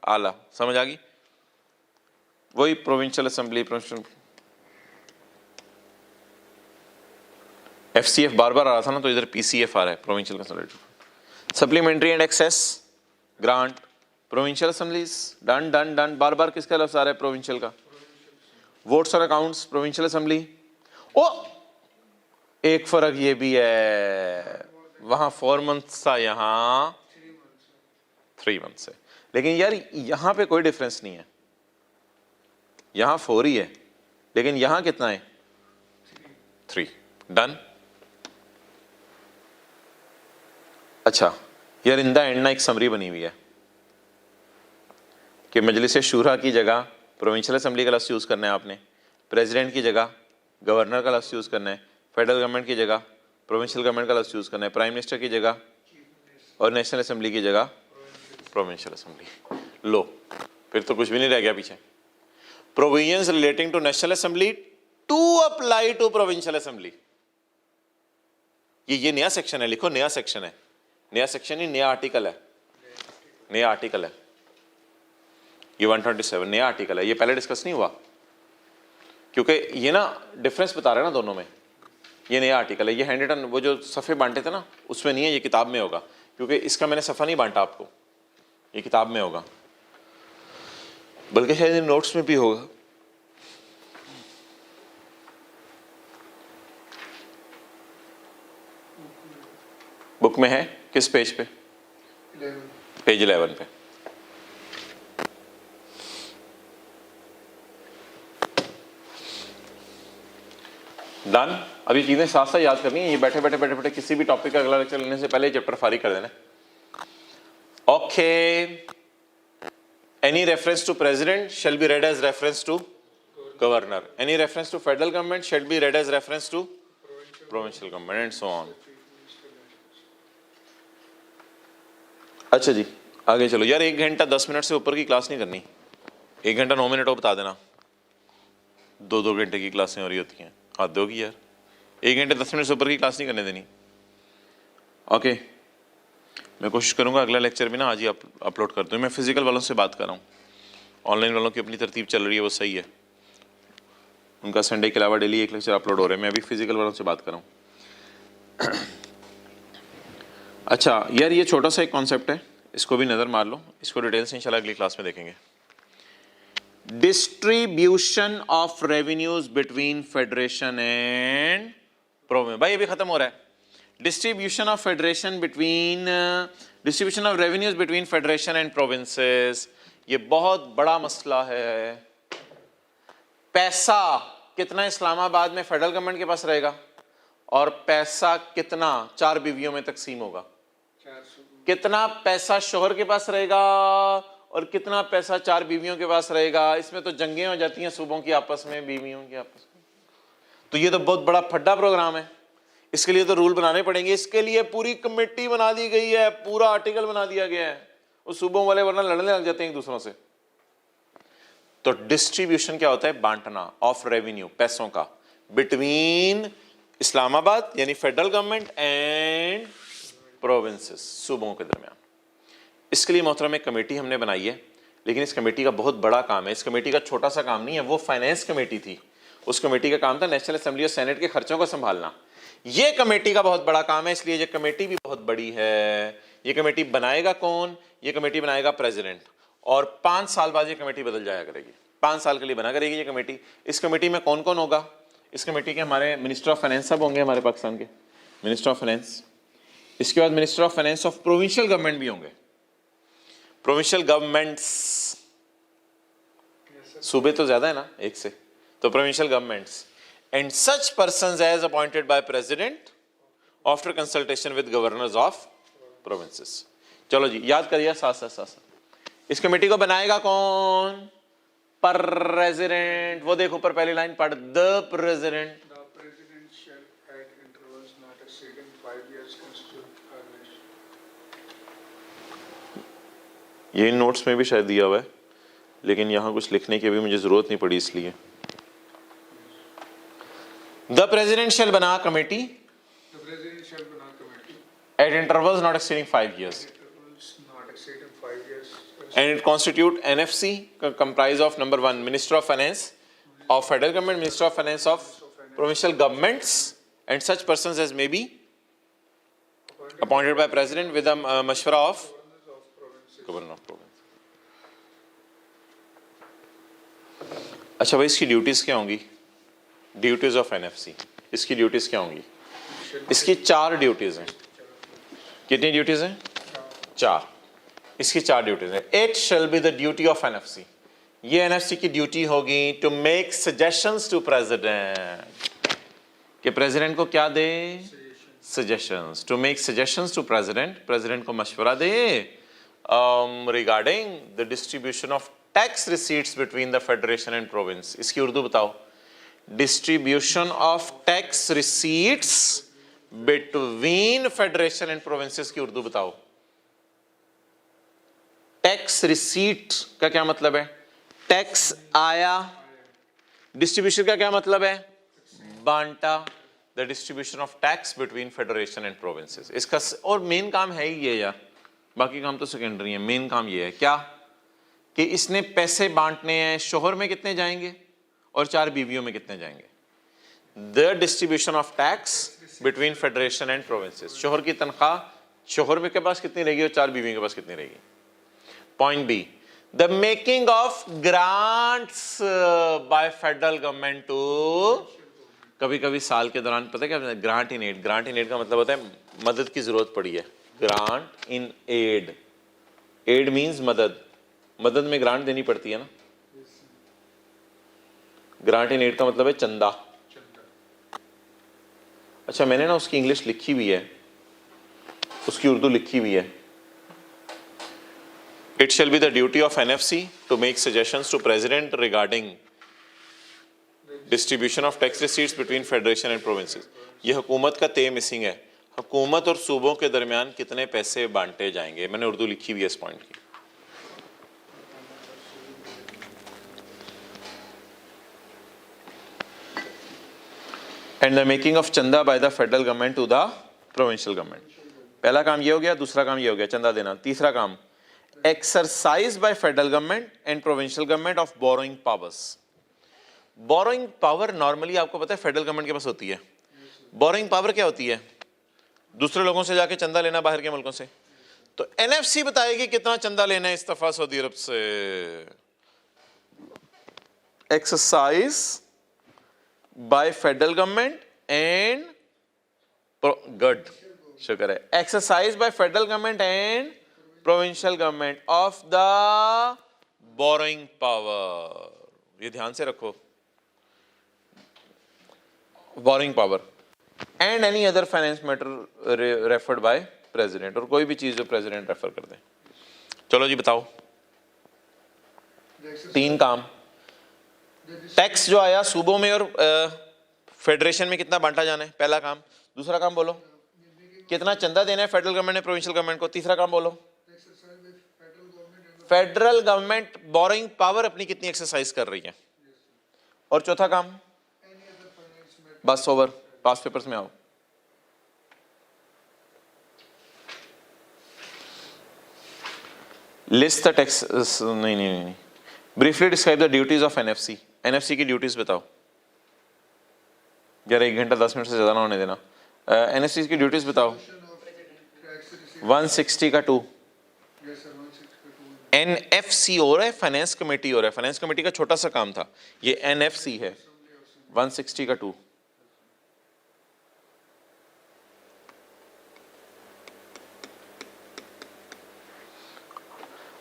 [SPEAKER 1] आला, समझ आ गई। वही प्रोविंशियल असेंबली, FCF बार बार आ रहा था ना, तो इधर PCF आ रहा है, provincial consolidated. Supplementary and excess grant, provincial assemblies, done, बार बार किसका लफ्ज आ रहा है, प्रोविंशियल का। वोट्स और अकाउंट्स, प्रोविंशियल असेंबली। ओ, एक फर्क ये भी है, वहां 4 मंथ्स था, यहां 3 मंथ्स है। लेकिन यार यहां पे कोई डिफरेंस नहीं है, यहां 4 ही है, लेकिन यहां कितना है, 3। डन। अच्छा यार, इन द एंड ना एक समरी बनी हुई है कि मजलिस शूरा की जगह प्रोविंशियल असेंबली का लफ्ज़ यूज़ करना है आपने, प्रेसिडेंट की जगह गवर्नर का लफ्ज़ यूज़ करना है, फेडरल गवर्नमेंट की जगह प्रोविंशियल गवर्नमेंट का लफ्ज़ यूज़ करना है, प्राइम मिनिस्टर की जगह और नेशनल असेंबली की जगह प्रोविंशियल असेंबली। लो, फिर तो कुछ भी नहीं रह गया पीछे। Provisions relating to national assembly to apply to provincial assembly, ये नया सेक्शन है, लिखो नया सेक्शन है, नया सेक्शन ही नया आर्टिकल है, ये 127 नया आर्टिकल है, ये पहले डिस्कस नहीं हुआ क्योंकि ये ना डिफरेंस बता रहे हैं ना दोनों में। ये नया आर्टिकल है, ये हैंड रिटन, वो जो सफ़े बांटे थे ना उसमें नहीं है, ये किताब में होगा, क्योंकि इसका मैंने सफ़ा नहीं बांटा आपको, ये किताब में होगा, बल्कि शायद नोट्स में भी होगा। बुक में है, किस पेज पे,
[SPEAKER 2] 11.
[SPEAKER 1] पेज 11 पे। डन। अब ये चीजें साथ साथ याद करनी है, ये बैठे बैठे किसी भी टॉपिक का अगला लेक्चर लेने से पहले चैप्टर फारिग कर देना। Okay, any reference to president shall be read as reference to governor, any reference to federal government shall be read as reference to provincial government and so on. अच्छा जी, आगे चलो यार। 1 घंटा 10 मिनट से ऊपर की क्लास नहीं करनी। 1 घंटा 9 मिनट और बता देना। 2-2 घंटे की क्लासें हो रही होती हैं, हद होगी यार। 1 घंटे 10 मिनट से ऊपर की क्लास नहीं करने देनी। ओके, मैं कोशिश करूंगा अगला लेक्चर भी ना आज ही अपलोड कर दूं। मैं फिजिकल वालों से बात कर रहा हूँ, ऑनलाइन वालों की अपनी तरतीब चल रही है, वो सही है। उनका संडे के अलावा डेली 1 लेक्चर अपलोड हो रहे हैं। मैं अभी फिजिकल वालों से बात कर रहा हूँ। अच्छा यार, ये छोटा सा एक कॉन्सेप्ट है, इसको भी नज़र मार लो। इसको डिटेल से इंशाल्लाह अगली क्लास में देखेंगे। Distribution of revenues between federation and province. भाई ये भी खत्म हो रहा है। Distribution of revenues between federation and provinces, ये बहुत बड़ा मसला है। पैसा कितना इस्लामाबाद में फेडरल गवर्नमेंट के पास रहेगा और पैसा कितना 4 बीवियों में तकसीम होगा। कितना पैसा शोहर के पास रहेगा और कितना पैसा 4 बीवियों के पास रहेगा। इसमें तो जंगें हो जाती हैं सूबों की आपस में, बीवियों की आपस में। तो ये तो बहुत बड़ा फड्डा प्रोग्राम है। इसके लिए तो रूल बनाने पड़ेंगे। इसके लिए पूरी कमेटी बना दी गई है, पूरा आर्टिकल बना दिया गया है। उस सूबों वाले वरना लड़ने लग जाते हैं एक दूसरों से। तो डिस्ट्रीब्यूशन क्या होता है? बांटना ऑफ रेवेन्यू, पैसों का, बिटवीन इस्लामाबाद यानी फेडरल गवर्नमेंट एंड प्रोविंसेस, सूबों के दरमियान। इसके लिए मोहतरम एक कमेटी हमने बनाई है, लेकिन इस कमेटी का बहुत बड़ा काम है। इस कमेटी का छोटा सा काम नहीं है, वो फाइनेंस कमेटी थी। उस कमेटी का काम था नेशनल असेंबली और सेनेट के खर्चों को संभालना। ये कमेटी का बहुत बड़ा काम है, इसलिए ये कमेटी भी बहुत बड़ी है। ये कमेटी बनाएगा कौन? ये कमेटी बनाएगा प्रेसिडेंट, और 5 साल बाद ये कमेटी बदल जाया करेगी। 5 साल के लिए बना करेगी ये कमेटी। इस कमेटी में कौन कौन होगा? इस कमेटी के हमारे मिनिस्टर ऑफ फाइनेंस सब होंगे, हमारे पाकिस्तान के मिनिस्टर ऑफ फाइनेंस। इसके बाद minister of finance of provincial government भी होंगे। प्रोविंशियल गवर्नमेंट्स, सूबे तो ज्यादा है ना एक से, तो provincial governments and such persons as appointed by president after consultation with governors of provinces. चलो जी, याद करिए साथ साथ। इस कमेटी को बनाएगा कौन? प्रेसिडेंट। वो देखो ऊपर पहली लाइन पढ़, द प्रेसिडेंट। ये इन नोट्स में भी शायद दिया हुआ है, लेकिन यहां कुछ लिखने की अभी मुझे जरूरत नहीं पड़ी इसलिए। द प्रेसिडेंट शैल बना committee eight intervals not exceeding 5 years and it constitute NFC comprised of number 1 Minister of Finance of Federal Government, Minister of Finance of provincial governments, and such persons as may be appointed by President with the mashwara of Governor of Province. अच्छा भाई, इसकी ड्यूटीज क्या होंगी? ड्यूटीज ऑफ NFC, इसकी ड्यूटीज क्या होंगी? इसकी 4 ड्यूटीज हैं। कितनी ड्यूटीज हैं? 4। इसकी 4 ड्यूटीज हैं। It shall be the duty of NFC, ये NFC की ड्यूटी होगी to make suggestions to president, कि प्रेसिडेंट को क्या दे? Suggestions. To make suggestions to president, president को मशवरा दे regarding the distribution of tax receipts between the federation and province. इसकी उर्दू बताओ। Distribution of tax receipts between federation and provinces की उर्दू बताओ। टैक्स रिसीट का क्या मतलब है? टैक्स आया। डिस्ट्रीब्यूशन का क्या मतलब है? बांटा। The distribution of tax between federation and provinces. इसका और मेन काम है ही ये यार, बाकी काम तो सेकेंडरी है। मेन काम ये है क्या? कि इसने पैसे बांटने हैं। शोहर में कितने जाएंगे और 4 बीवियों में कितने जाएंगे? The distribution of tax between federation and provinces. शोहर की तनख्वाह शोहर में के पास कितनी रहेगी और 4 बीवियों के पास कितनी रहेगी? Point B, the making of grants by federal government to, कभी कभी साल के दौरान पता है क्या grant in aid? Grant in aid का मतलब होता है मदद की जरूरत पड़ी है। Grant in aid, aid means मदद। मदद में ग्रांट देनी पड़ती है ना। ग्रांट इन एड का मतलब है चंदा। अच्छा, मैंने ना उसकी इंग्लिश लिखी हुई है, उसकी उर्दू लिखी हुई है। It shall be the duty of NFC to make suggestions to President regarding
[SPEAKER 2] the
[SPEAKER 1] distribution of tax receipts between federation and provinces, ये हुकूमत का ते मिसिंग है। हुकूमत और सूबों के दरमियान कितने पैसे बांटे जाएंगे, मैंने उर्दू लिखी हुई है इस पॉइंट की। एंड द मेकिंग ऑफ चंदा by the federal government to the provincial government. पहला काम ये हो गया, दूसरा काम ये हो गया चंदा देना। तीसरा काम exercise by federal government and provincial government of borrowing powers. Borrowing power normally आपको पता है फेडरल गवर्नमेंट के पास होती है। बोरोइंग पावर क्या होती है? दूसरे लोगों से जाके चंदा लेना बाहर के मुल्कों से। तो एनएफसी बताएगी कितना चंदा लेना है इस दफा सऊदी अरब से। Exercise by federal government and good, शुक्र है, exercise by federal government and provincial government of the borrowing power. ये ध्यान से रखो, borrowing power and any other finance matter referred by president, और कोई भी चीज जो प्रेसिडेंट रेफर कर दे। चलो जी बताओ, तीन काम। टैक्स जो आया सूबों में और फेडरेशन में कितना बांटा जाना है, पहला काम। दूसरा काम बोलो, कितना चंदा देना है फेडरल गवर्नमेंट ने प्रोविंशियल गवर्नमेंट को। तीसरा काम बोलो, फेडरल गवर्नमेंट बोरोइंग पावर अपनी कितनी एक्सरसाइज कर रही है। और चौथा काम, बस ओवर, पास पेपर्स में आओ। लिस्ट द टैक्स, नहीं, briefly describe the duties of NFC. NFC की ड्यूटीज बताओ यार, 1 घंटा 10 मिनट से ज्यादा ना होने देना। एनएफसी की ड्यूटीज बताओ। 160 का 2। एनएफसी हो रहा है, फाइनेंस कमेटी हो रहा है। फाइनेंस कमेटी का छोटा सा काम था, ये एनएफसी है। 160 का 2।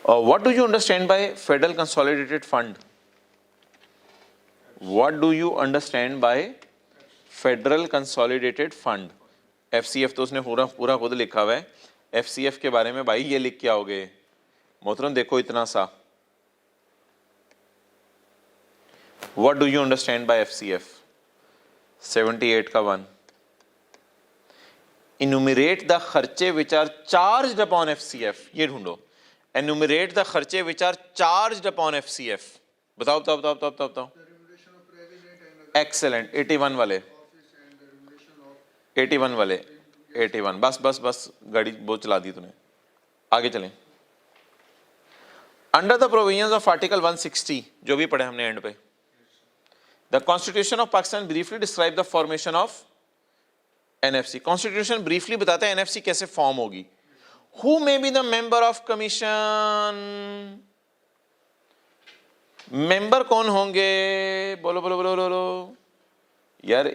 [SPEAKER 1] What do you understand by Federal Consolidated Fund? What do you understand by Federal Consolidated Fund? FCF तो उसने पूरा खुद लिखा हुआ है। FCF के बारे में भाई ये लिख के आओगे मोहतरम, देखो इतना सा। What do you understand by FCF? 78 का 1। Enumerate the खर्चे which are charged upon FCF। ये ढूंढो, enumerate the खर्चे which are charged upon FCF। बताओ। Excellent। 81 वाले, 81 वाले, 81। बस गाड़ी बहुत चला दी तूने, आगे चलें। Under the provisions of article 160, जो भी पढ़े हमने एंड पे, the constitution of Pakistan briefly describe the formation of NFC. Constitution briefly बताता है एनएफसी कैसे फॉर्म होगी। Who may be the member of commission? Member कौन होंगे? बोलो यार,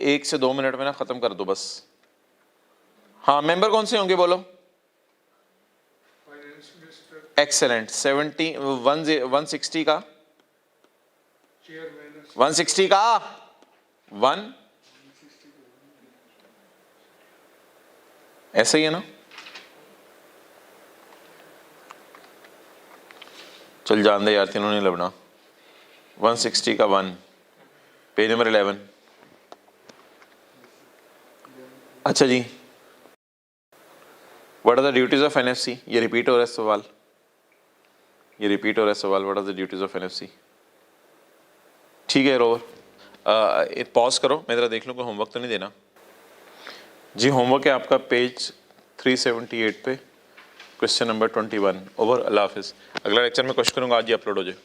[SPEAKER 1] 1 से 2 मिनट में ना खत्म कर दो बस। हाँ, मेंबर कौन से होंगे बोलो। एक्सेलेंट। 160 का 160 का 1, ऐसा ही है ना। चल जान दे यार, तीनों नहीं लबना। 160 का 1, पेज नंबर 11। अच्छा जी, what are the duties of NFC. ये रिपीट हो रहा है सवाल, what are the duties of NFC. ठीक है रोवर, पॉज करो, मैं जरा देख लूँ कोई होमवर्क तो नहीं देना। जी होमवर्क है आपका पेज 378 पे, क्वेश्चन नंबर 21। ओवर। अल्लाह हाफिज़। अगला लेक्चर में कोशिश करूँगा आज ही अपलोड हो जाए।